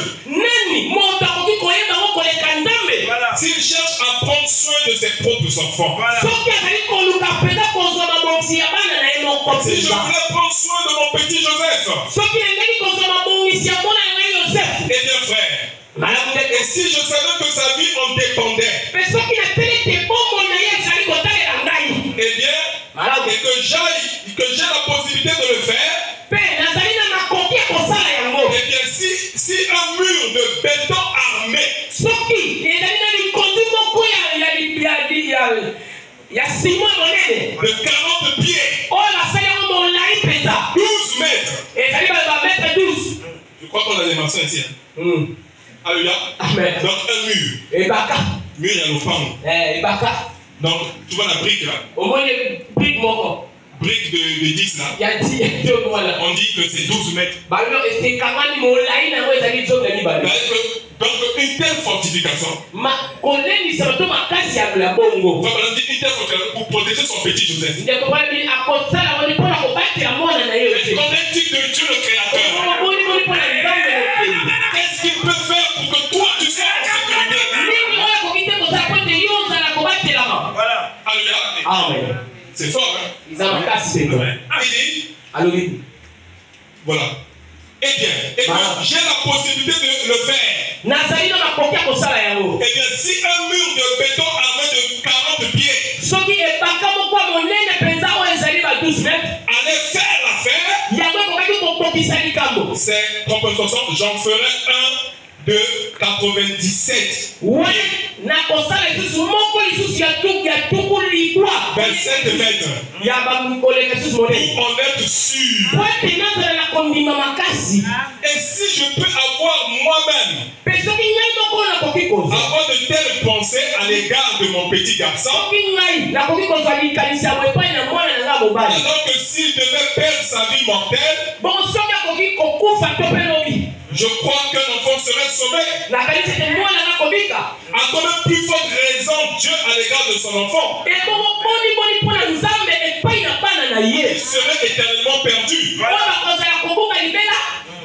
S'il cherche à prendre soin de ses propres enfants. Si je voulais prendre soin de mon petit Joseph, eh bien frère, et si je savais que sa vie en dépendait, eh bien, et que j'ai la possibilité de le faire, eh bien, si un mur de béton armé de 40 pieds, 12 mètres, je crois qu'on a des maçons ici. Alléluia. Donc un mur. Mur, il y a le pan. Donc tu vois la brique là. Brique de 10 là. On dit que c'est 12 mètres. Donc une telle fortification. On dit une telle fortification pour protéger son petit Joseph. Connais-tu de Dieu le Créateur? Qu'est-ce qu'il peut faire pour que toi tu sois en sécurité? Voilà. Amen. C'est fort, hein? Il dit, voilà. Eh bien, j'ai la possibilité de le faire. Eh bien, si un mur de béton armé de 40 pieds allait faire l'affaire, c'est compensation, j'en ferai un de 97. 27 mètres. Pour en être sûr. Et si je peux avoir moi-même avoir de telles pensées à l'égard de mon petit garçon, alors que s'il devait perdre sa vie mortelle, je crois qu'un enfant serait sauvé. À combien plus forte raison Dieu à l'égard de son enfant? Il serait éternellement perdu.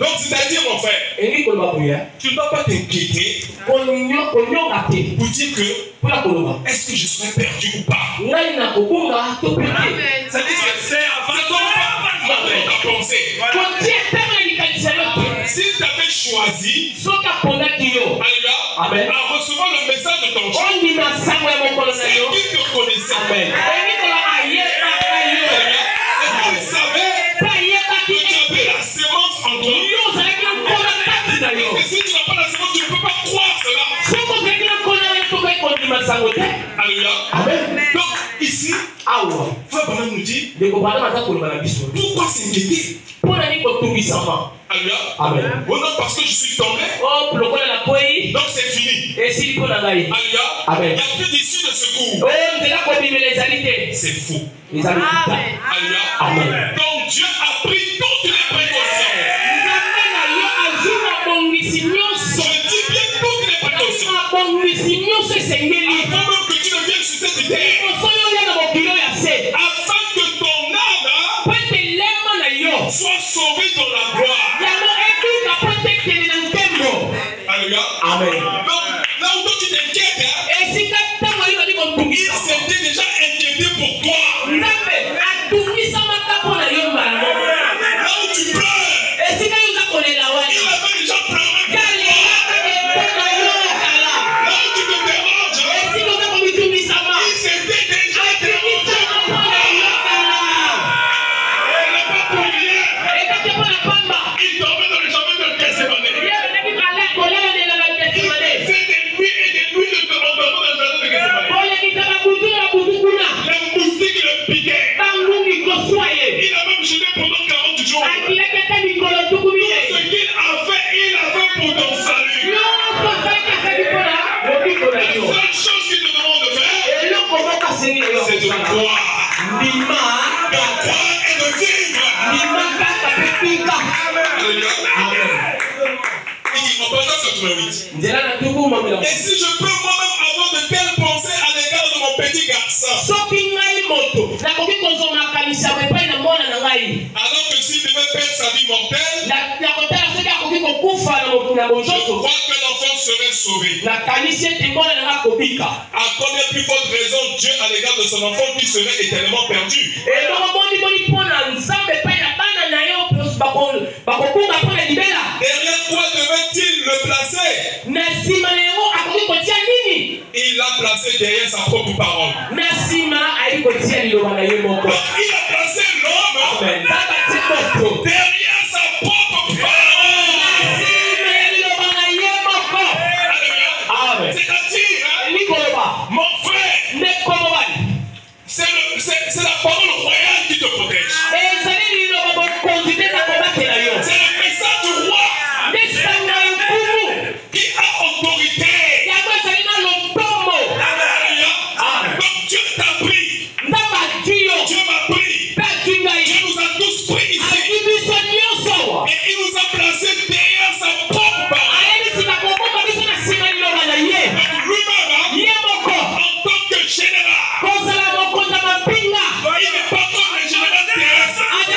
Donc c'est-à-dire mon frère, tu ne dois pas t'inquiéter pour dire que est-ce que je serai perdu ou pas? C'est-à-dire que c'est avant ta pensée. Si tu avais choisi en recevant le message de ton Dieu, c'est qui te connaissait. Il savait que tu avais la sémence en toi. Et si tu n'as pas la sémence, tu ne peux pas croire cela. Alléluia. Donc ici, Frère Branham nous dit, pourquoi s'inquiéter? Alléluia. Amen. Oh non, parce que je suis tombé. Donc c'est fini. Alléluia. Amen. Il n'y a plus d'issue de secours. C'est faux. Alléluia. Amen. Donc Dieu a pris toutes les précautions. dis bien toutes les précautions. Avant même que tu ne viennes sur cette terre. Afin que ton âme soit sauvée dans la gloire. Alléluia. Amen. Donc, là où toi tu t'inquiètes, hein, il s'était déjà inquiété pour toi. Là où tu pleures, il avait déjà pleuré pour toi. Là où tu te déranges, il s'était déjà dérangé pour toi. Elle n'est pas pour rien. Il dormait dans le jardin de Gethsémani. Il faisait des nuits et des nuits de dormant dans le jardin de Gethsémani. Les moustiques le piquaient. Il a même jeûné pendant 40 jours. Tout ce qu'il a fait, il a fait pour ton salut. La seule chose qu'il te demande de faire, c'est de croire. De croire et de vivre. Alléluia. Il dit, en passant sur 88. Et si je peux moi-même avoir de telles pensées à l'égard de mon petit garçon, alors que s'il devait perdre sa vie mortelle, je crois que l'enfant serait sauvé. À combien plus forte raison Dieu à l'égard de son enfant qui serait éternellement perdu? Derrière quoi devait-il le placer? Il l'a placé derrière sa propre parole. Donc il a placé l'homme derrière sa propre parole. C'est-à-dire, mon frère, c'est la parole royale qui te protège. C'est le message du roi qui a autorité. Donc Dieu t'a pris. Dieu m'a pris. Dieu nous a tous pris ici. Et il nous a placés derrière sa propre parole. Lui-même, en tant que général, il n'est pas comme les généraux terrestres. Les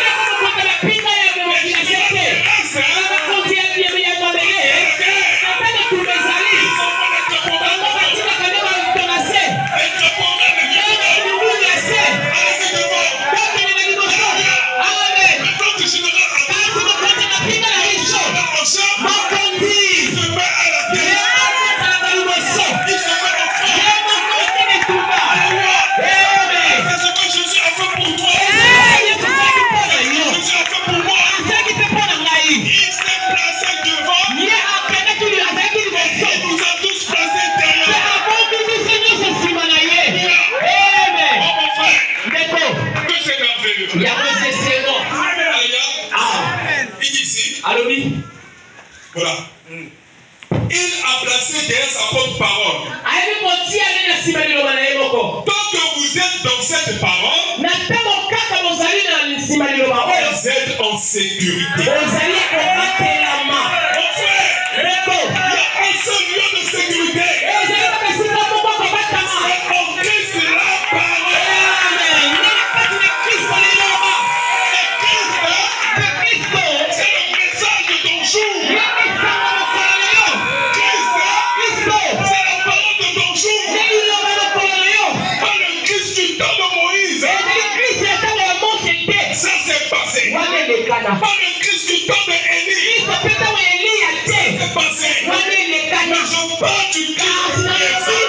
généraux terrestres, voilà. Il a placé derrière sa propre parole. Tant que vous êtes dans cette parole, vous êtes en sécurité. Mon frère, il y a un seul lieu de sécurité. C'est en Christ la parole. C'est le message de ton jour. C'est la parole de ton jour. Pas le Christ du temps de Moïse. Ça s'est passé. Pas le Christ du temps d'Élie. Ça s'est passé. Mais je parle du Christ présent.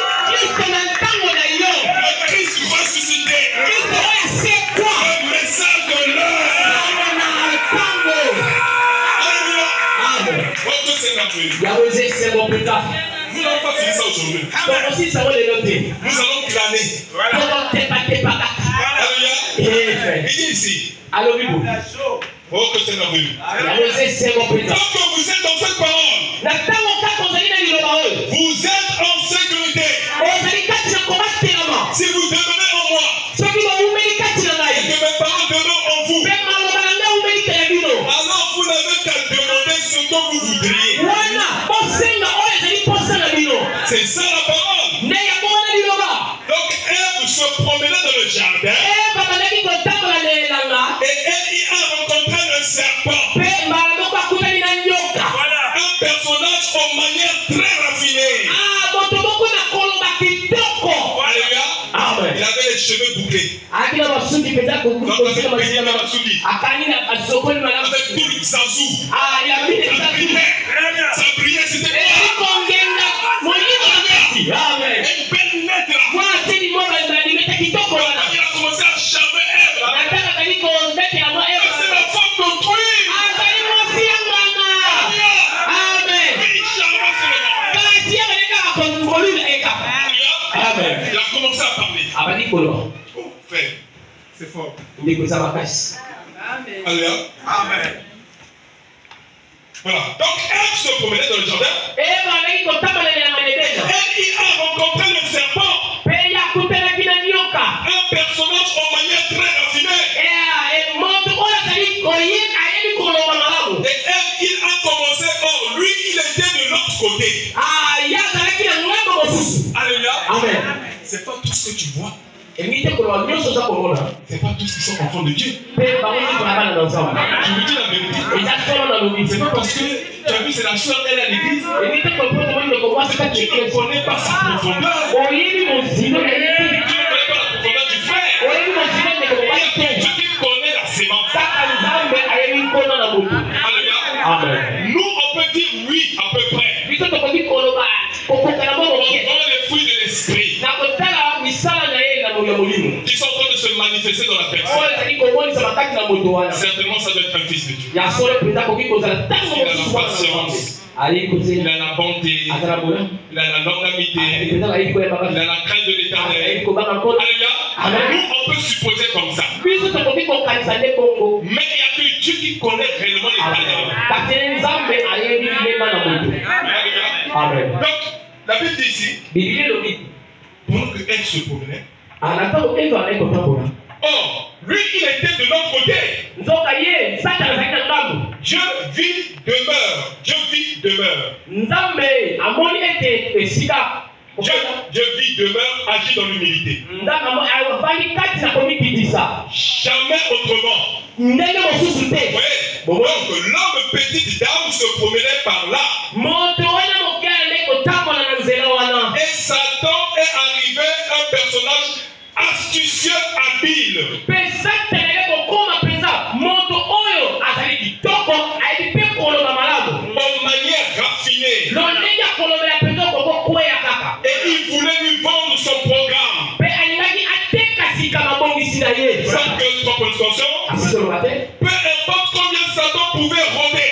Le Christ ressuscité. Le message de l'heure. Alléluia. Oh, que c'est merveilleux. Nous n'allons pas finir ça aujourd'hui. Nous allons glaner. Alléluia. Il dit ici. Oh, que c'est merveilleux. Tant que vous êtes dans cette parole, vous êtes en sécurité. Si vous demeurez en moi, et que mes paroles demeurent en vous, alors vous n'avez qu'à demander ce que vous voudriez. se promenait dans le jardin. Et elle y a rencontré le serpent. Voilà, un personnage aux manières très raffinées. Alléluia. Il avait les cheveux bouclés. Avec tout le zazou. Ça brillait, c'était quoi? Une belle lunette là. Il a commencé à charmer Ève. C'est la femme d'autrui. Il a commencé à parler. Oh, frère, c'est fort. Alléluia. Amen. Voilà. Donc, Ève se promenait dans le jardin. Elle y a rencontré le serpent. Un personnage aux manières très raffinées. Et elle, il a commencé. Oh, lui, il était de l'autre côté. Alléluia. Amen. C'est pas tout ce que tu vois. C'est pas tous qui sont enfants de Dieu. Je vous dis la vérité. C'est pas parce que tu as vu, c'est la soeur, elle est à l'église. Tu ne connais pas sa profondeur. Tu ne connais pas la profondeur du frère. Il y a Dieu qui connaît la sémence. Alléluia. Amen. Nous, on peut dire oui à peu près. On vend les fruits de l'esprit qui sont en train de se manifester dans la personne. Certainement, ça doit être un fils de Dieu. Il a la patience, il a la bonté, il a la longanimité, il a la crainte de l'éternel. Alléluia. Nous, on peut supposer comme ça. Mais il n'y a que Dieu qui connaît réellement l'éternel. Amen. Donc, la Bible dit ici, pendant que elle se promenait, oh, lui, il était de l'autre côté. Dieu vit, demeure. Dieu vit, demeure. Dieu vit, demeure, agit dans l'humilité. Jamais autrement. Ouais. Donc, l'homme petite dame se promenait par là. Et Satan est arrivé, un personnage astucieux, habile. En manière raffinée. Et il voulait lui vendre son programme. Peu importe combien Satan pouvait rôder.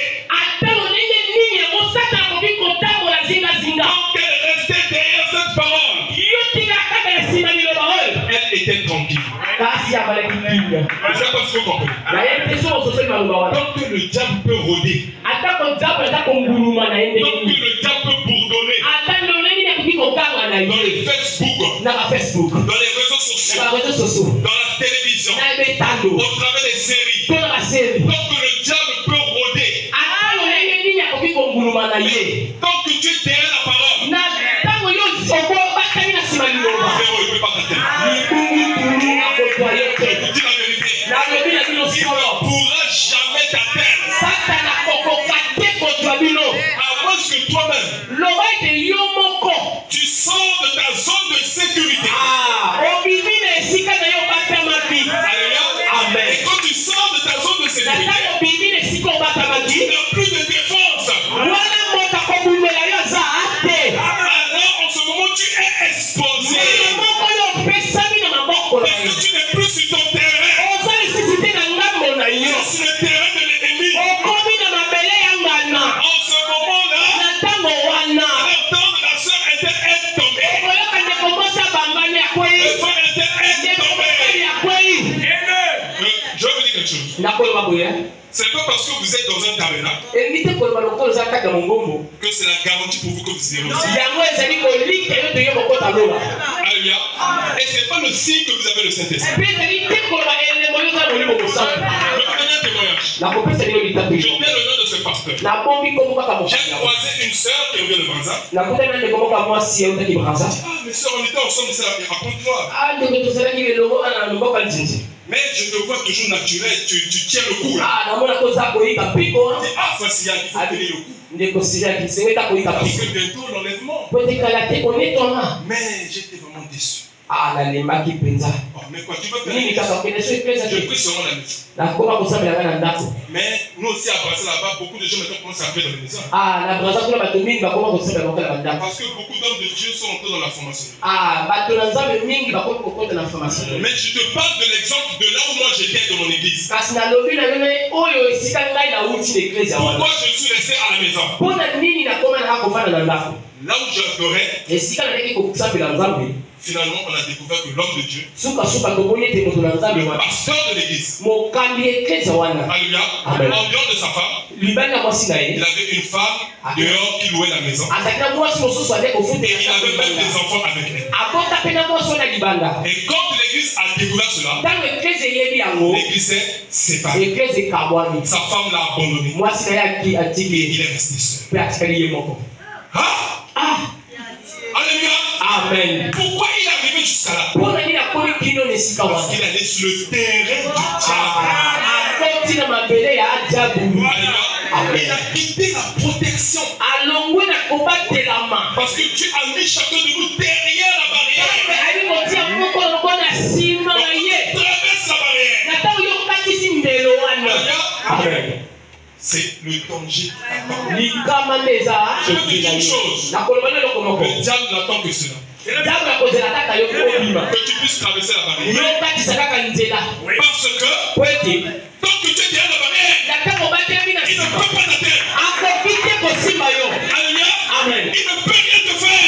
Quand elle restait derrière cette parole, elle était tranquille. C'est parce que vous comprenez. Tant que le diable peut rôder, tant que le diable peut bourdonner, dans les Facebook, dans les réseaux sociaux, dans la télévision, au travers des séries, tant que le diable peut rôder, tant que tu es derrière la parole, zéro, il ne peut pas t'atteindre. Je vous dis la vérité. Il ne pourra jamais t'atteindre. À moins que toi-même, tu sors de ta zone de sécurité. Amen. Et quand tu sors de ta zone de sécurité, tu n'as plus de défense. Alors en ce moment, tu es exposé. Parce que tu n'es plus sur ton terrain. C'est sur le terrain de l'ennemi. En ce moment-là, l'entente de la soeur était tombée. Le frère était tombé. Je vais vous dire quelque chose. C'est pas parce que vous êtes dans un tabernacle que c'est la garantie pour vous que vous irez aussi. Alléluia. Alléluia. Et ce n'est pas le signe que vous avez le Saint-Esprit. Et puis, Je vais vous donner un témoignage. Je viens le nom de ce pasteur. J'ai croisé une sœur qui revient de Brazza. Ah, mais sœur, on était ensemble, ça raconte-moi. Mais je te vois toujours naturel, tu tiens le coup. Là. Ah, facile, il faut tenir le coup. Parce que bientôt l'enlèvement. Mais j'étais vraiment déçu. Ah, la lema qui penza. Oh, mais quoi, tu veux faire? Je prie seulement la maison. Mais nous aussi à Brazza là-bas, beaucoup de gens maintenant commencent à faire dans les maisons. Ah, la Brazza pour la batomine, va comment vous savez la parce que beaucoup d'hommes de Dieu sont entrés dans la formation. Ah, batonanza le ming va comment vous dans la formation. Mais je te parle de l'exemple de là où moi j'étais dans mon église. Parce que na lobi na meme oyo isika ngai na uti l'église. Pourquoi je suis resté à la maison? Pour na nini na koma na kofana na ndako. Là où j'adorais. Et si quand on a dit que ça fait l'ensemble. Finalement, on a découvert que l'homme de Dieu, le pasteur de l'église, Alléluia, en dehors de sa femme, il avait une femme dehors qui louait la maison. Et il avait même des enfants avec elle. Et quand l'église a découvert cela, l'église s'est séparée. Sa femme l'a abandonné. Et il est resté seul. Alléluia. Amen. Pourquoi il est arrivé jusqu'à là? Parce qu'il allait sur le terrain du diable. Il a quitté la protection. Parce que Dieu a mis chacun de nous derrière la barrière. Traverse la barrière. C'est le danger. Je veux te dire une chose. Le diable n'attend que cela. Que tu puisses traverser la barrière. Parce que tant que tu es derrière la barrière, il ne peut pas t'atteindre. Alléluia. Il ne peut rien te faire.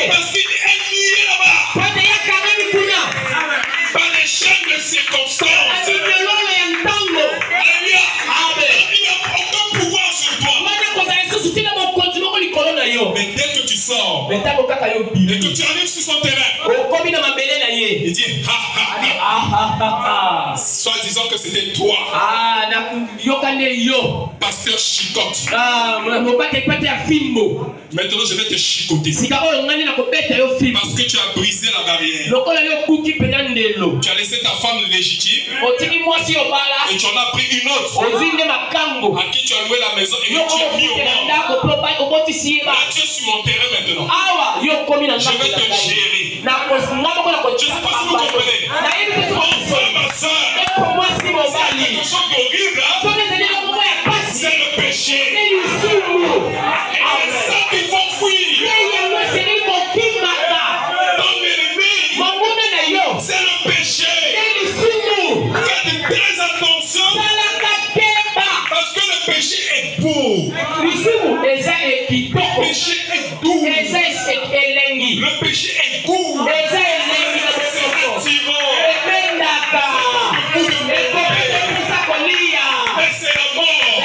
Parce qu'il est lié là-bas. Par les chaînes de circonstances. Alléluia. Il n'a aucun pouvoir sur toi. Mais dès que tu sors et que tu arrives sur son terrain, il dit soit disant que c'était toi. Pasteur Chicotte. Maintenant je vais te chicoter. Parce que tu as brisé la barrière. Tu as laissé ta femme légitime. Et tu en as pris une autre. À qui tu as loué la maison et que tu as mis au monde. Là tu es sur mon terrain maintenant. Je vais te gérer. Je ne sais pas si vous comprenez. Enfin ma soeur. C'est quelque chose d'horrible. C'est le péché. Et c'est ça qu'il faut fuir. Ton ennemi, c'est le péché. Faites très attention. Parce que le péché est beau. Le péché est doux. Le péché est doux. Mais c'est la mort.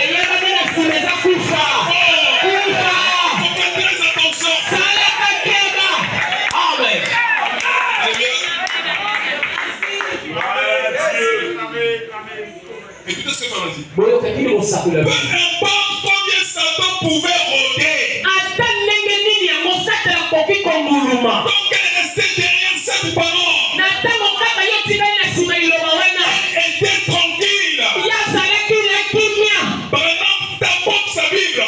Écoutez ce que ça dit. Peu importe combien Satan pouvait rôder. Donc elle est restée derrière cette parole. Elle était tranquille. Maintenant, t'apportes sa Bible.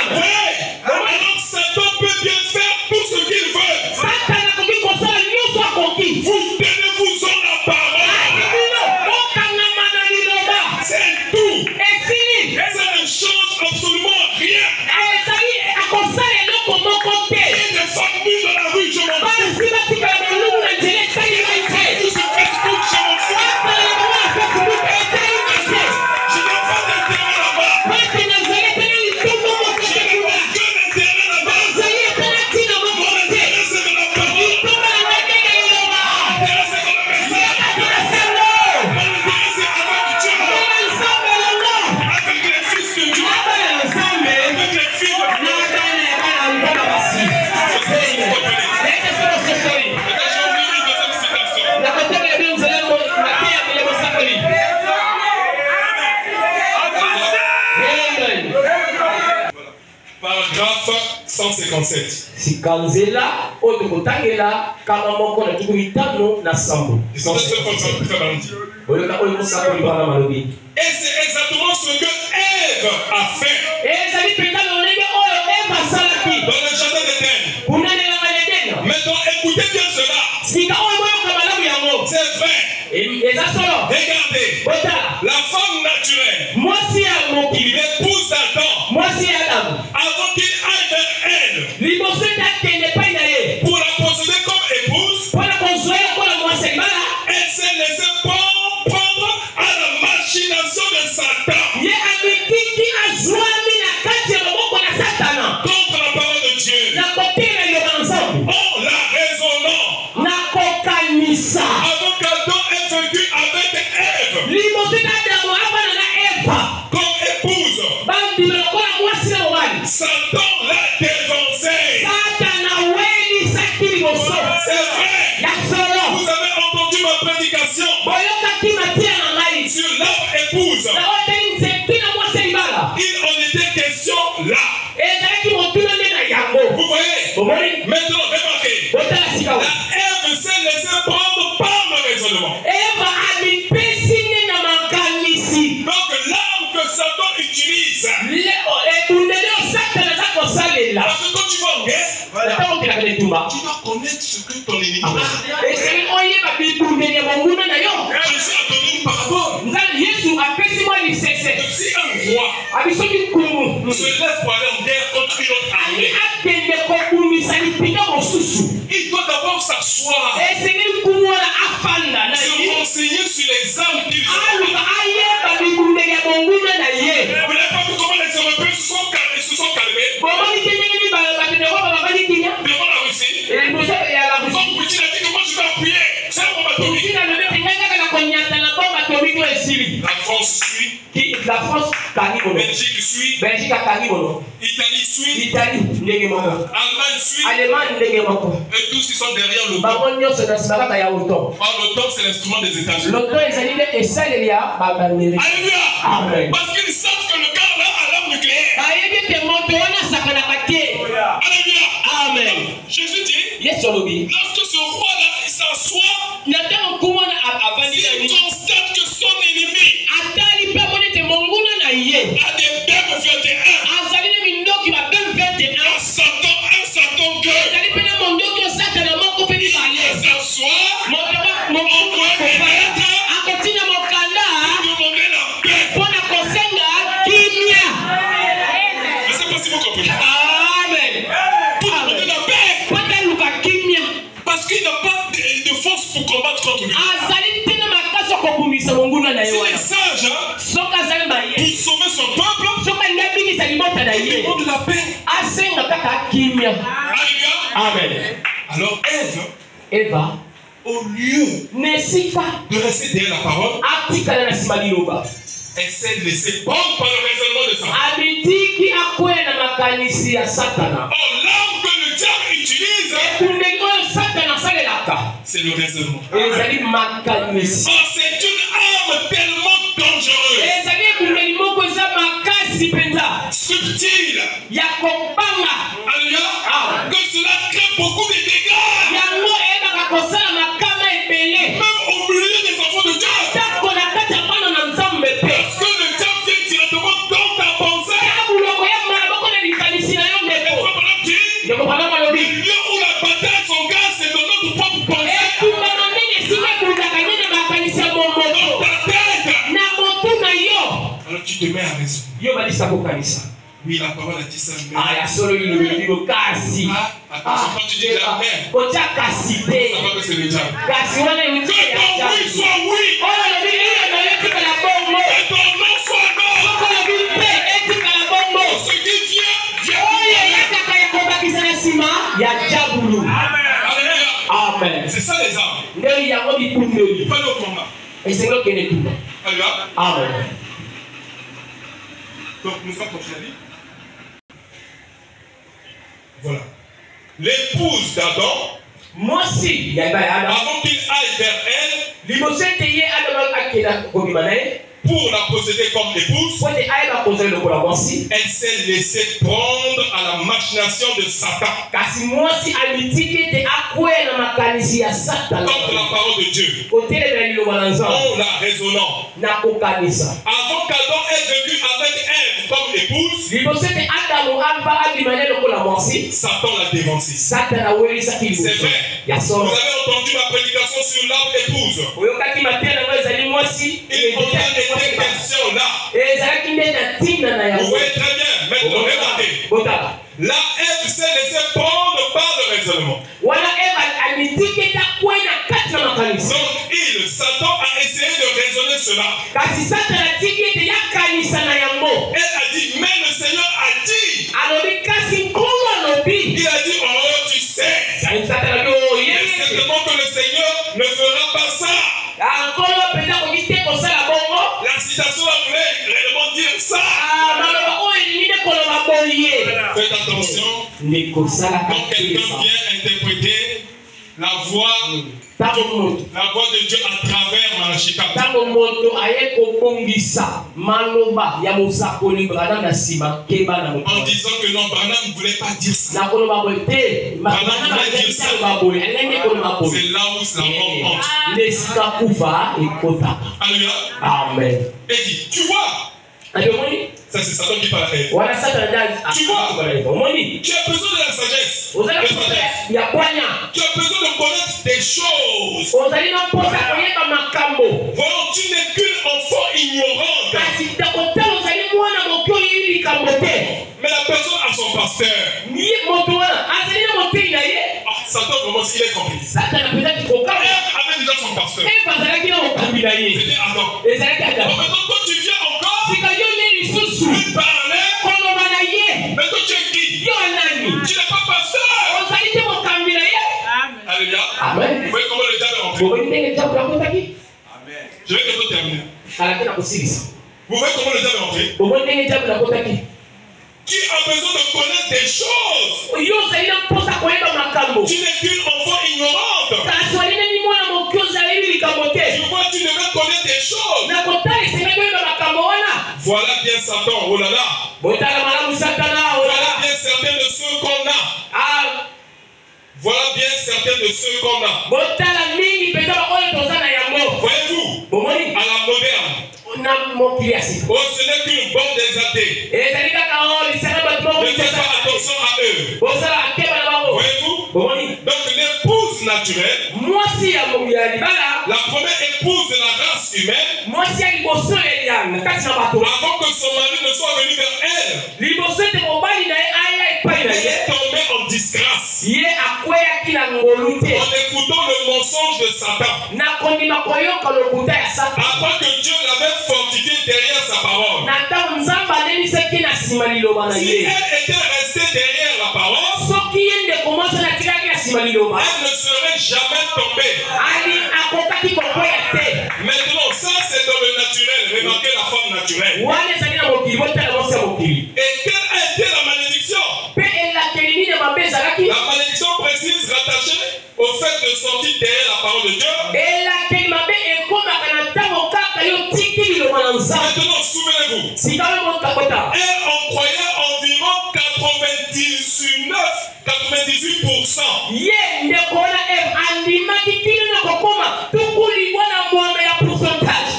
Maintenant, Satan peut bien faire tout ce qu'il veut. Vous tenez-vous en la parole. C'est tout. Ça ne change absolument rien. Il y a des familles dans la 157. Sikanzela, Otokotangela, Kamamoko, na Tukumitano, na Sambo. Et c'est exactement ce que Ève a fait dans le jardin d'Éden. Maintenant, écoutez bien cela. C'est vrai. Regardez, la femme naturelle, l'épouse d'Adam, avant qu'il aille vers elle, pour la posséder comme épouse, elle s'est laissée prendre à la machination de Satan contre la parole de Dieu. En la raisonnant, avant qu'Adam ait vécu avec Ève comme épouse, Satan l'a dévancé. C'est vrai. Vous avez entendu ma prédication sur l'arbre épouse. Il en était question là. Vous voyez? Maintenant, remarquez. La Ève s'est laissée prendre par le raisonnement. Donc l'arme que Satan utilise, parce que quand tu vas en guerre, tu dois connaître ce que ton ennemi a. Je suis à donner une parabole. Si un roi se lève pour aller en guerre contre une autre armée, il doit d'abord s'asseoir, se renseigner sur les armes qu'il a. Vous n'avez pas vu comment les Européens se sont calmés devant la Russie. Comme Poutine a dit que moi je vais appuyer sur la bombe atomique. La France suit, Belgique suit, Italie suit, Allemagne suit, et tous ils sont derrière l'OTAN. L'OTAN c'est l'instrument des États-Unis. Alléluia. Parce qu'ils savent que le gars là a l'arme nucléaire. Alléluia. Amen. Jésus dit, lorsque ce roi là il s'assoit, il constate que son ennemi a des bêmes 21. Un Satan gueule. Il s'assoit, envoie des lettres, demander la paix. Je ne sais pas si vous comprenez. Amen. Pour demander la paix. Parce qu'il n'a pas de force pour combattre contre lui. C'est les sages, hein, pour sauver son peuple, il demande la paix. Alléluia. Amen. Alors Eva, au lieu de rester derrière la parole, elle s'est laissée prendre par le raisonnement de Satan. Or, l'arme que le diable utilise, c'est le raisonnement. Or, c'est une arme tellement dangereuse, subtile, alléluia, que cela crée beaucoup de dégâts. Même au milieu des enfants de Dieu. Parce que le diable vient directement dans ta pensée. Le lieu où la bataille s'engage, c'est dans notre propre pensée. Dans ta tête. Alors tu te mets à raison. Oui, la parole a dit ça. Attention, quand tu dis la mère, ça va que c'est le diable. Que ton oui soit oui. Que ton non soit non. Ce qui vient, Amen. C'est ça les armes. Il fallait au combat. Alléluia. Amen. Donc nous sommes comme je l'ai dit. Voilà. L'épouse d'Adam, avant qu'il aille vers elle, pour la posséder comme épouse, elle s'est laissée prendre à la machination de Satan contre la parole de Dieu. En la raisonnant. Avant qu'Adam ait vécu avec Ève comme épouse, Satan l'a dévancé. C'est vrai. Vous avez entendu ma prédication sur l'arbre épouse. Il en a été question là. Vous voyez très bien. Maintenant, regardez. Là, Ève s'est laissée prendre par le raisonnement. Donc, Satan a essayé de raisonner cela. Elle a dit, mais le Seigneur a dit. Il a dit, oh, tu sais. Mais certainement que le Seigneur ne fera pas ça. La citation voulait réellement dire ça. Faites attention. Quand quelqu'un vient interpréter la voix de Dieu à travers Malachika, en disant que non, Branham ne voulait pas dire ça. Branham voulait dire ça. C'est là où c'est la mort entre. Alléluia. Amen. Et dit, tu vois. Ça c'est Satan qui parle à Ève. Tu vois, tu as besoin de la sagesse. Tu as besoin de connaître des choses. Voilà, tu n'es qu'une enfant ignorante. Mais la personne a son pasteur. Satan commence, il est compris. Ève avait déjà son pasteur. C'était Adam. Maintenant, quand tu viens encore, tu parlais. Mais toi, tu es qui? Tu n'es pas pasteur. Alléluia. Amen. Vous voyez comment le diable est rentré? Je vais bientôt terminer. Vous voyez comment le diable est rentré? Tu as besoin de connaître des choses. Tu n'es qu'une enfant ignorante. Tu vois, tu devrais connaître des choses. Voilà bien Satan, oh là là. Voilà bien certains de ceux qu'on a. Voilà bien certains de ceux qu'on a. Voyez-vous, à la moderne. Oh, ce n'est qu'une bande des athées. Ne faites pas attention à eux. Voyez-vous? Donc l'épouse naturelle, la première épouse de la race humaine, avant que son mari ne soit venu vers elle, elle est tombée en disgrâce en écoutant le mensonge de Satan. Avant que Dieu l'avait fortifié derrière sa parole. Si elle était restée derrière la parole, elle ne serait jamais tombée. Maintenant, ça c'est dans le naturel. Remarquez la forme naturelle. Et quelle a été la malédiction? La malédiction précise rattachée au fait de sortir derrière la parole de Dieu. Maintenant, souvenez-vous. Elle en croyait environ 98%.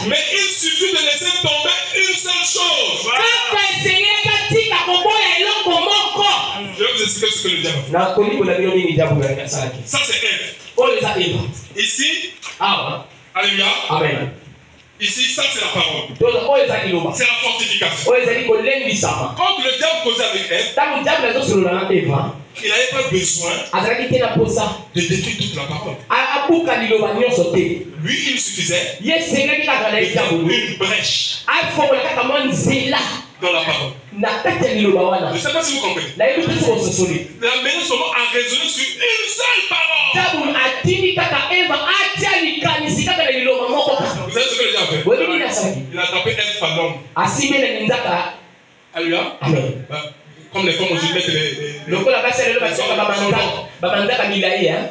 Mais il suffit de laisser tomber une seule chose. Je vais vous expliquer ce que le diable fait. Ça c'est Ève. Ici, alléluia. Amen. Ici, ça c'est la parole. C'est la fortification. Quand le diable causait avec Ève, il n'avait pas besoin de détruire toute la parole. Lui, il suffisait de faire une brèche dans la parole. Je ne sais pas si vous comprenez. La mener seulement à raisonner sur une seule parole. Vous savez ce que le diable fait? Il a tapé Ève par l'homme. Alléluia. Comme les femmes aujourd'hui mettent les babanzaka milayi hein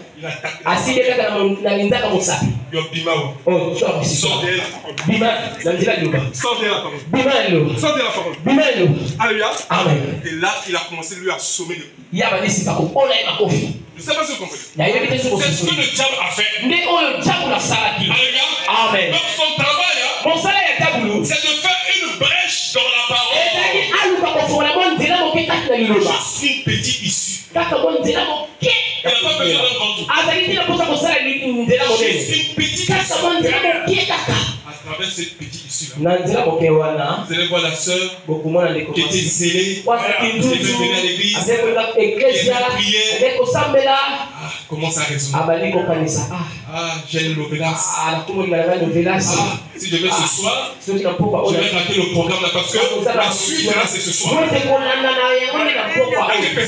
asile kaka na linzaka mosapi yo bimao oh sort bima na nzela loba sortez la parole bima lo bimalo alléluia amen et là il a commencé lui à sommer de yaba nisika ko ona ema kofi je sais pas si vous comprenez c'est ce que le diable a fait nde oyo diable na salaki alléluia amen donc son travail mon salaire est tabou c'est de faire une brèche dans la parole juste une petite issue il n'a pas besoin d'un grand tout juste une petite issue à travers cette petite issue là vous allez voir la sœur qui était zélée qui était venue à l'église qui aimait prier commence à raisonner j'ai l'Ovelas si je vais ce soir je vais rater le programme là parce que la suite là c'est ce soir avec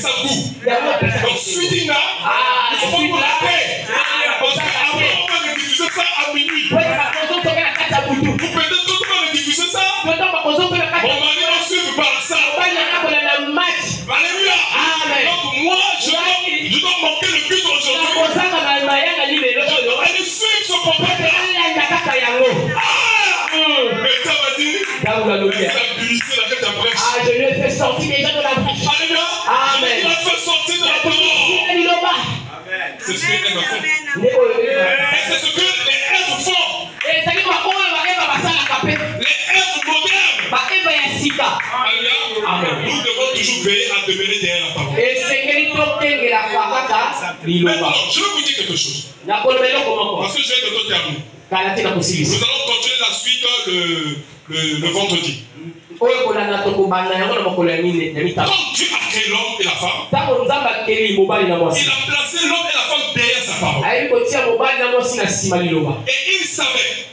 ça goût donc suite là il faut qu'on l'appelle parce qu'après on va diffuser ça à minuit ou peut-être qu'on va diffuser ça mon mari va suivre par ça alléluia donc moi je dois manquer le but aujourd'hui elle suit son papa mais ça va dire je lui ai fait sortir les gens de la brèche. alléluia amen il a fait sortir de la parole c'est ce que les Èves font c'est ce que les Èves font les Èves modernes alléluia nous devons toujours veiller à demeurer derrière la parole maintenant je vais vous dire quelque chose parce que je vais bientôt terminer nous allons continuer la suite le vendredi. Quand Dieu a créé l'homme et la femme, il a placé l'homme et la femme derrière sa parole. Et il savait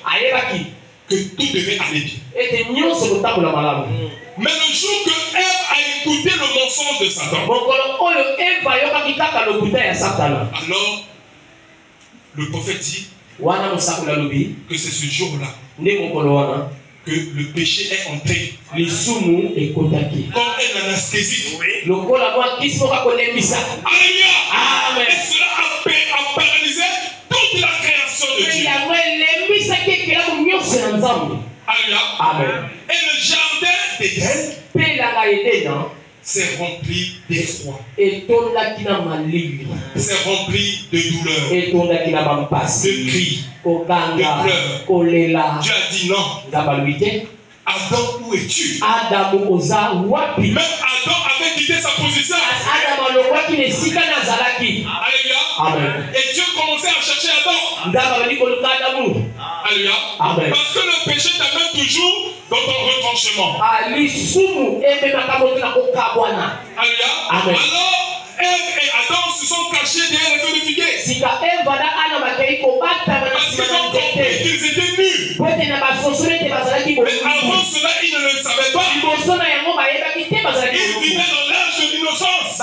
que tout devait aller bien. Mais le jour que Ève a écouté le mensonge de Satan, alors le prophète dit que c'est ce jour-là que le péché est entré comme un anesthésique. Alléluia. Amen. Et cela a paralysé toute la création de Dieu. Alléluia. Amen. Et le jardin d'Éden s'est rempli d'effroi. C'est rempli de douleur, de cris, de pleurs. Dieu a dit non. Adam, où es-tu? Même Adam avait quitté sa position. Alléluia. Amen. Et Dieu commençait à chercher Adam. Alléluia. Amen. Parce que le péché t'amène toujours dans ton retranchement. Alléluia. Amen. Alors, Ève et Adam se sont cachés derrière les feux de figuier. Parce qu'ils ont compris qu'ils étaient nus. Mais avant cela, ils ne le savaient pas. Ils vivaient dans l'âge de l'innocence.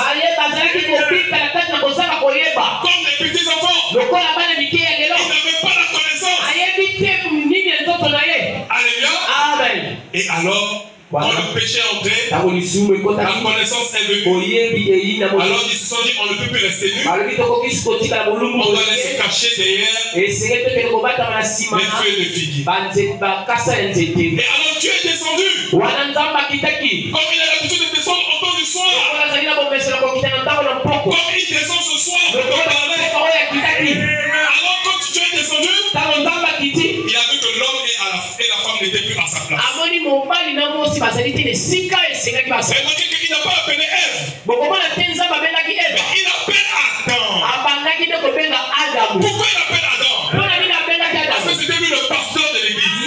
Comme les petits enfants. Ils n'avaient pas la connaissance. Alléluia. Amen. Et alors, quand le péché est entré, la connaissance est venue. Alors ils se sont dit, on ne peut plus rester nus. On va laisser cacher derrière les feuilles de figuier. Et alors Dieu est descendu. Comme il a l'habitude de descendre au temps du soir. Comme il descend ce soir, alors quand Dieu est descendu, il a vu que l'homme et la femme n'étaient plus à sa place. C'est-à-dire qu'il n'a pas appelé Ève. Mais il appelle Adam. Pourquoi il appelle Adam? Parce que c'était lui le pasteur de l'église.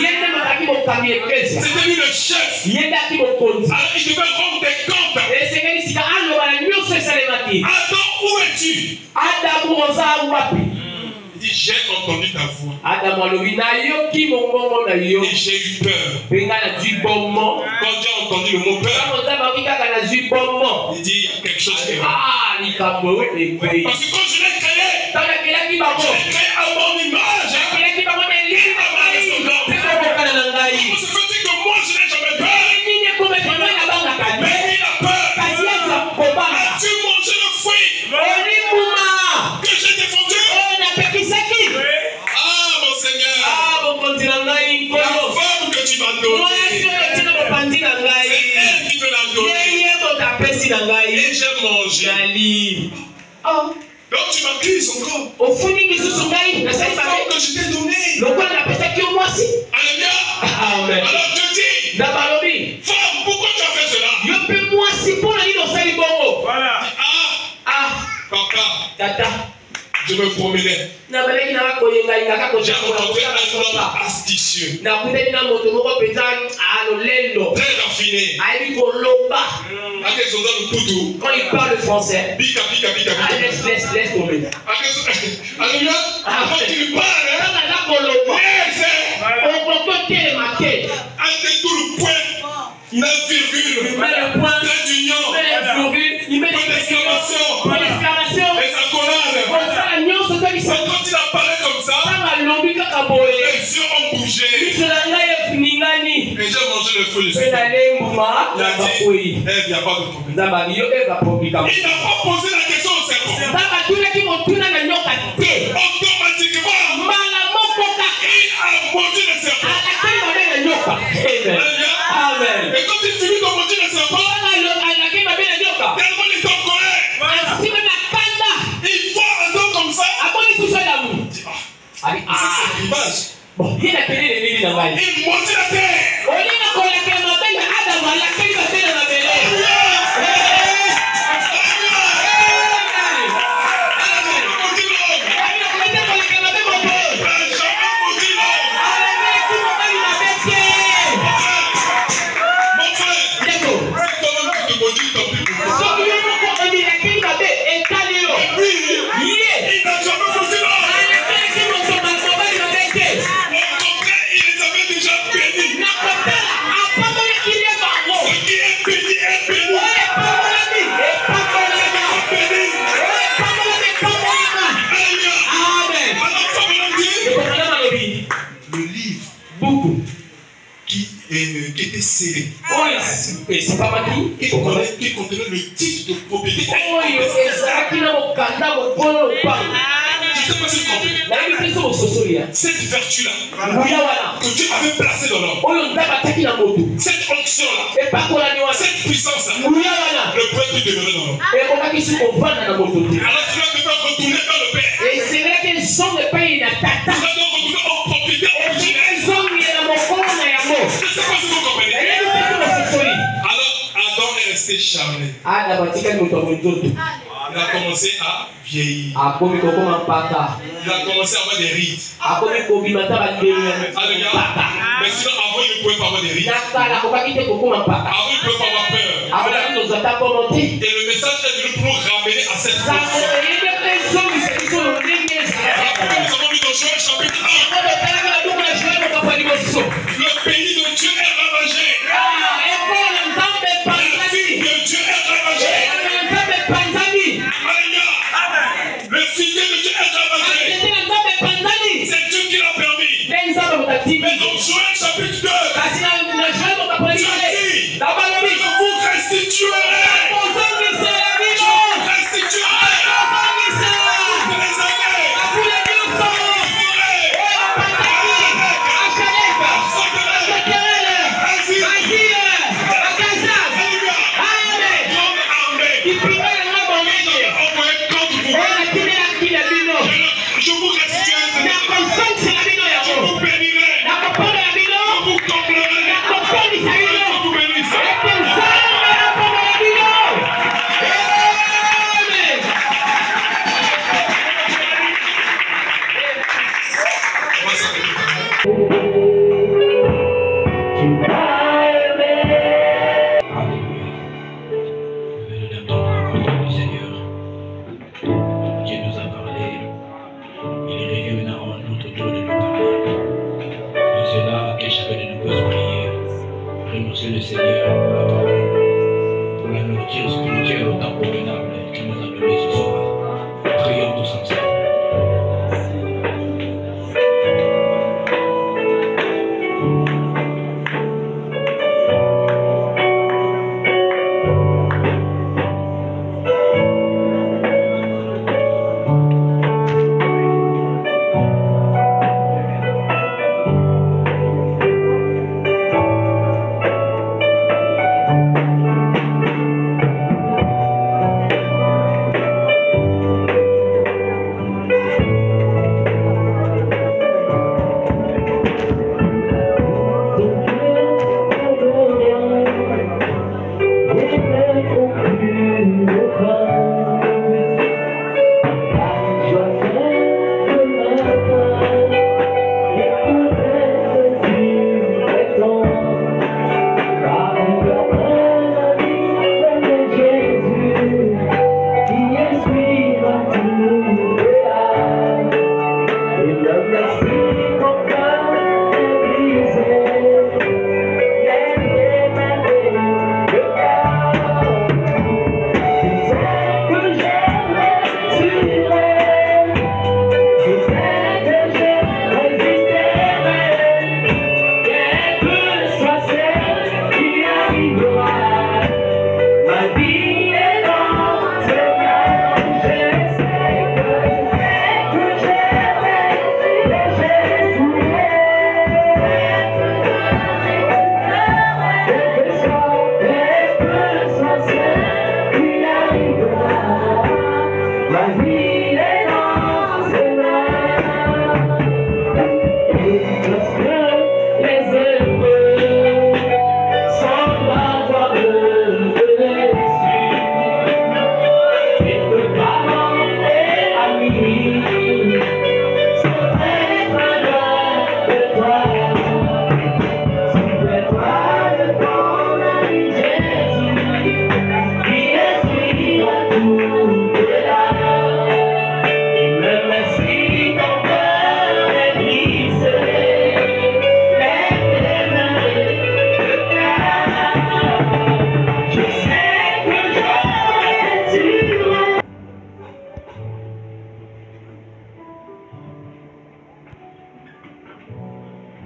C'était lui le chef. Alors il devait rendre des comptes. Adam, où es-tu? Il dit, j'ai entendu ta voix. Et j'ai eu peur. Quand Dieu a entendu le mot peur, il dit, il y a quelque chose qui est vrai. Parce que quand je l'ai créé à mon image. Comment se fait-il que moi je n'ai jamais peur? Mais il a peur. As-tu mangé le fruit? donné. C'est elle qui me l'a donné. Et j'ai mangé. Donc tu m'as pris son corps. Le corps que je t'ai donné. Alléluia. Amen. Alors je dis, femme, pourquoi tu as fait cela? Voilà. Papa, Tata. je me promenais. J'ai rencontré un homme astucieux. Très raffiné. Quand il parle français, Pica. laisse tomber. Alléluia. Quand tu lui parles, tout le point, une virgule, trait d'union, point d'exclamation, les accolades. Quand il apparaît comme ça, les yeux ont bougé. Et j'ai mangé le fruit du Seigneur. Il a dit, il n'y a pas de problème. Il n'a pas posé la question au serpent. Automatiquement, il a mordu le serpent. Amen. Et quand il finit de mordir le serpent, tellement il est en colère. Il voit un homme comme ça. C'est l'image. Il mordit la terre. Qui était scellé. C'est pas ma qui contenait le titre de propriété. Je ne sais pas si vous comprenez. Cette vertu-là que Dieu avait placée dans l'homme, cette onction-là, cette puissance-là, ne peut plus demeurer dans l'homme. Alors tu vas devoir retourner vers le Père. Tu vas devoir retourner aux propriétés originelles. Je ne sais pas si vous comprenez. Alors Adam est resté charmé. Il a commencé à vieillir. Il a commencé à avoir des rides. Alléluia. Mais sinon, avant, il ne pouvait pas avoir des rides. Avant, il ne pouvait pas avoir peur. Et le message est venu pour nous ramener à cette position. Nous avons vu dans Joël chapitre 1. Le pays de Dieu est ravagé. La vie de Dieu est ravagée. Alléluia. Le figuier de Dieu est ravagé. C'est Dieu qui l'a permis. Mais dans Joël chapitre 2, Dieu dit, je vous restituerai.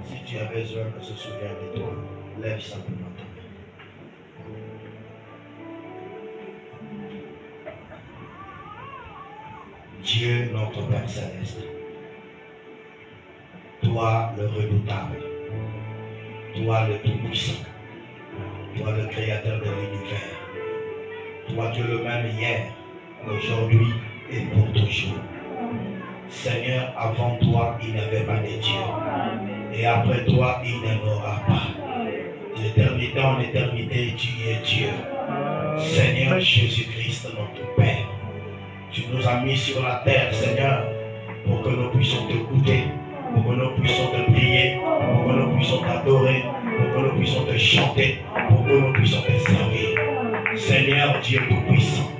Si tu as besoin de se souvenir de toi, lève simplement ta main. Dieu, notre Père Céleste, toi le redoutable, toi le Tout-Puissant, toi le Créateur de l'univers, toi tu es le même hier, aujourd'hui et pour toujours. Seigneur, avant toi, il n'y avait pas de Dieu. Et après toi, il n'y en aura pas. D'éternité en éternité, tu es Dieu. Seigneur Jésus-Christ, notre Père, tu nous as mis sur la terre, Seigneur, pour que nous puissions t'écouter, pour que nous puissions te prier, pour que nous puissions t'adorer, pour que nous puissions te chanter, pour que nous puissions te servir. Seigneur Dieu Tout-Puissant,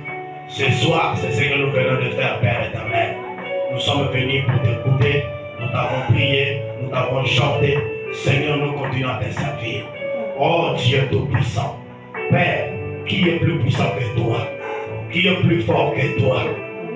ce soir, c'est ce que nous venons de faire, Père éternel. Nous sommes venus pour t'écouter, nous t'avons prié, nous t'avons chanté. Seigneur, nous continuons à te servir. Oh Dieu Tout-Puissant, Père, qui est plus puissant que toi? Qui est plus fort que toi?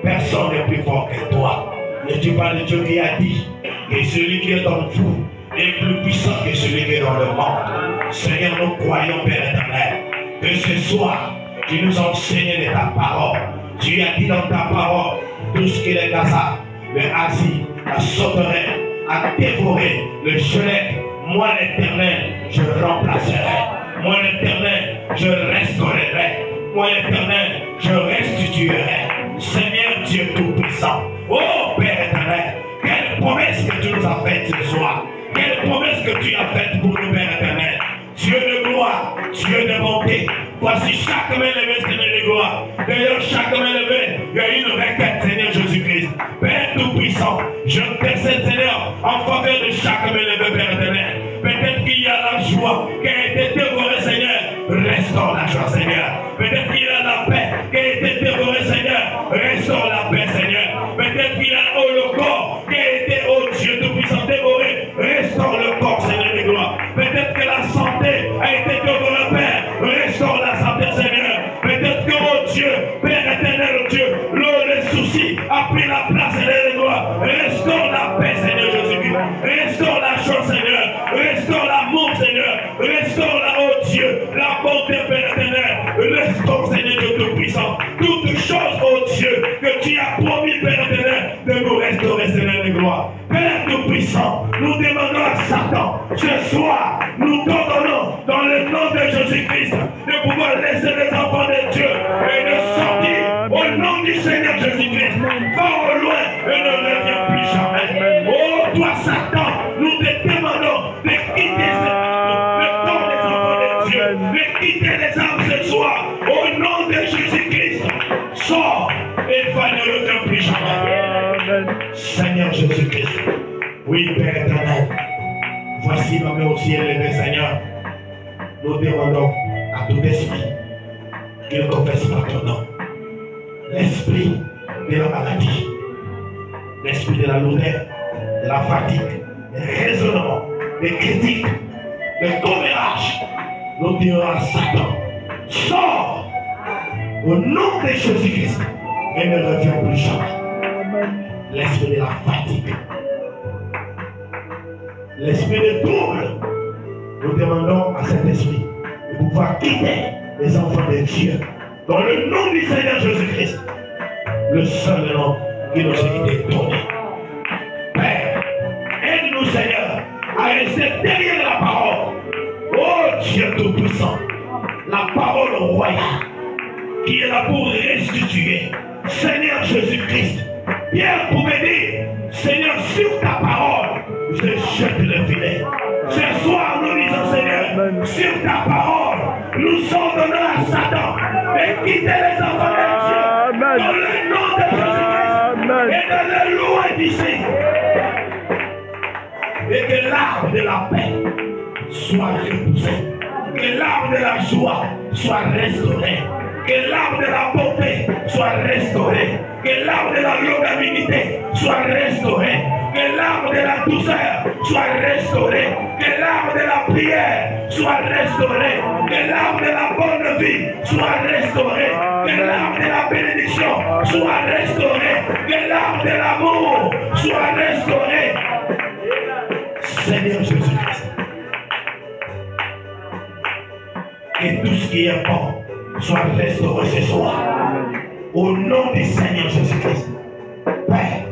Personne n'est plus fort que toi. Ne dis pas de Dieu qui a dit que celui qui est en vous est plus puissant que celui qui est dans le monde. Seigneur, nous croyons, Père éternel, que ce soir, tu nous as enseigné de ta parole. Tu as dit dans ta parole tout ce qui est Gaza, le Asie, la sauterelle, à dévorer le gelec. Moi l'Éternel, je remplacerai. Moi l'Éternel, je restaurerai. Moi l'Éternel, je restituerai. Seigneur Dieu Tout-Puissant, oh Père éternel, quelle promesse que tu nous as faite ce soir. Quelle promesse que tu as faite pour nous, Père éternel. Dieu de gloire, Dieu de bonté. Voici chaque main levée, Seigneur de gloire. D'ailleurs, chaque main levée, il y a une requête, Seigneur Jésus-Christ. Père Tout-Puissant, je t'intercède, Seigneur, en faveur de chaque main levée, Père éternel. Peut-être qu'il y a la joie qui a été dévorée, Seigneur. Restaure la joie, Seigneur. Peut-être qu'il y a la paix qui a été dévorée, Seigneur. Restaure la paix, Seigneur. Peut-être qu'il y a le corps qui a été, oh Dieu Tout-Puissant, dévoré. Restaure le corps, Seigneur de gloire. Peut-être que la santé a été dévorée, Père. Restaure la santé, Seigneur. Peut-être que, oh Dieu, Père éternel, oh Dieu, le souci a pris la place, Seigneur de gloire. Restaure la paix, Seigneur Jésus-Christ. Restaure la joie, Seigneur. Restaure l'amour, Seigneur. Restaure la, oh Dieu, la bonté, Père éternel. Restaure, Seigneur Dieu Tout-Puissant. Toutes choses, oh Dieu, que tu as promis, Père éternel, de nous restaurer, Seigneur de gloire. Père Tout-Puissant, nous demandons à Satan, ce soir, nous t'ordonnons, dans le nom de Jésus-Christ, de pouvoir laisser les enfants de Dieu et de sortir au nom du Seigneur Jésus-Christ. Va au loin et ne reviens plus jamais. Oh, toi, Satan, nous te demandons de quitter le corps des enfants de Dieu, de quitter les âmes ce soir, au nom de Jésus-Christ. Sors et va ne reviens plus jamais. Seigneur Jésus-Christ, oui, Père éternel, voici ma main au ciel élevé, Seigneur. Nous demandons à tout esprit qu'il confesse par ton nom. L'esprit de la maladie, l'esprit de la lourdeur, de la fatigue, des raisonnements, des critiques, des commérages. Nous disons à Satan, sors au nom de Jésus-Christ et ne reviens plus jamais. L'esprit de la fatigue, l'esprit de trouble, nous demandons à cet esprit de pouvoir quitter les enfants de Dieu dans le nom du Seigneur Jésus-Christ, le seul nom qui nous a été donné. Père, aide-nous, Seigneur, à rester derrière la parole. Oh Dieu Tout-Puissant, la parole royale qui est là pour restituer. Seigneur Jésus-Christ, Pierre pouvait dire, Seigneur, sur ta parole, je jette le filet. Ce soir, nous disons, Seigneur, sur ta parole, nous ordonnons à Satan de quitter les enfants de Dieu dans le nom de Jésus-Christ et de le louer d'ici. Et que l'arbre de la paix soit repoussé, que l'arbre de la joie soit restauré, que l'arbre de la beauté soit restauré, que l'arbre de la longanimité soit restauré, que l'arbre de la douceur soit restauré, que l'arbre de la prière soit restauré, que l'arbre de la bonne vie soit restauré, que l'arbre de la bénédiction soit restauré, que l'arbre de l'amour soit restauré. Seigneur Jésus-Christ. Que tout ce qui est bon soit restauré ce soir. Au nom du Seigneur Jésus-Christ. Père,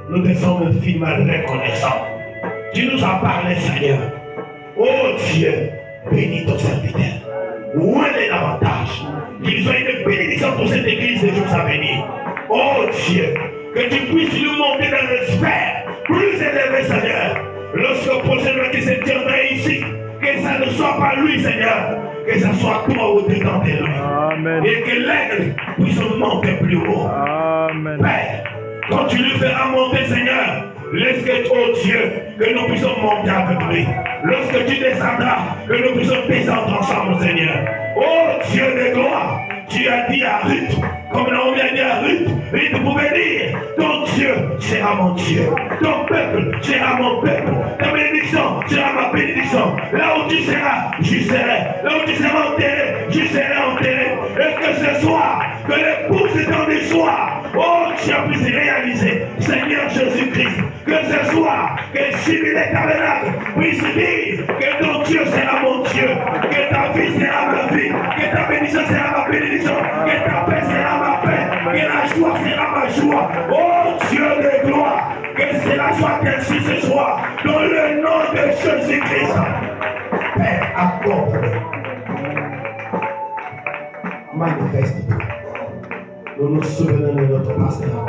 nous te sommes infiniment reconnaissants. Tu nous as parlé, Seigneur. Oh Dieu, bénis ton serviteur. Où est davantage? Qu'il soit une bénédiction pour cette église de jours à venir. Oh Dieu, que tu puisses nous monter dans le sphère plus élevé, Seigneur. Lorsque prochainement qui se tiendrait ici, que ça ne soit pas lui, Seigneur, que ça soit toi au-dedans de lui. Amen. Et que l'aigle puisse monter plus haut. Amen. Père, quand tu lui feras monter, Seigneur, laisse que, oh Dieu, que nous puissions monter avec lui. Lorsque tu descendras, que nous puissions descendre ensemble, Seigneur. Oh Dieu de gloire, tu as dit à Ruth, comme Naomi a dit à Ruth, Ruth pouvait dire, ton Dieu sera mon Dieu, ton peuple sera mon peuple, ta bénédiction sera ma bénédiction. Là où tu seras, j'y serai. Là où tu seras enterré, j'y serai enterré. Et que ce soir, que l'épouse dans les soirs, oh Dieu puisse réaliser, Seigneur Jésus-Christ, que ce soir, que Jubilé Tabernacle puisse dire que ton Dieu sera mon Dieu, que ta vie sera ma vie, que ta bénédiction sera ma bénédiction, que ta paix sera ma paix, que la joie sera ma joie. Oh Dieu de gloire, que cela soit ainsi ce soir, dans le nom de Jésus-Christ. Père, accorde, manifeste-toi. Nous nous souvenons de notre pasteur.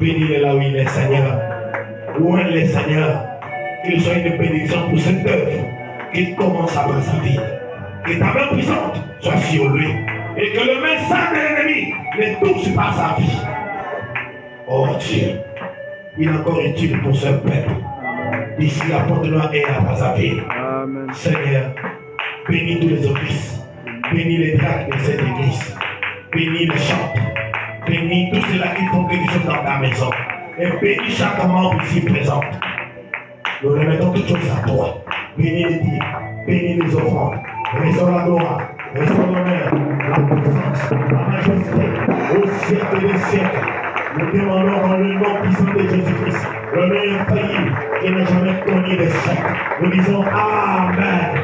Bénis-le là où il est, Seigneur. Où est le Seigneur? Qu'il soit une bénédiction pour cette œuvre qu'il commence après sa vie. Que ta main puissante soit sur lui. Et que le message de l'ennemi ne touche pas sa vie. Oh Dieu, il est encore utile pour ce peuple. D'ici la porte noire et à sa vie. Amen. Seigneur, bénis tous les offices. Bénis les tracts de cette église. Bénis les chants. Bénis tous ceux-là qui font quelque chose dans ta maison. Et bénis chaque membre ici présent. Nous remettons toutes choses à toi. Bénis les dires, bénis les offrandes. Restaure la gloire, restaure l'honneur, la puissance, la majesté, au siècle des siècles. Nous demandons dans le nom puissant de Jésus-Christ, le meilleur pays qui n'a jamais connu de siècle. Nous disons Amen.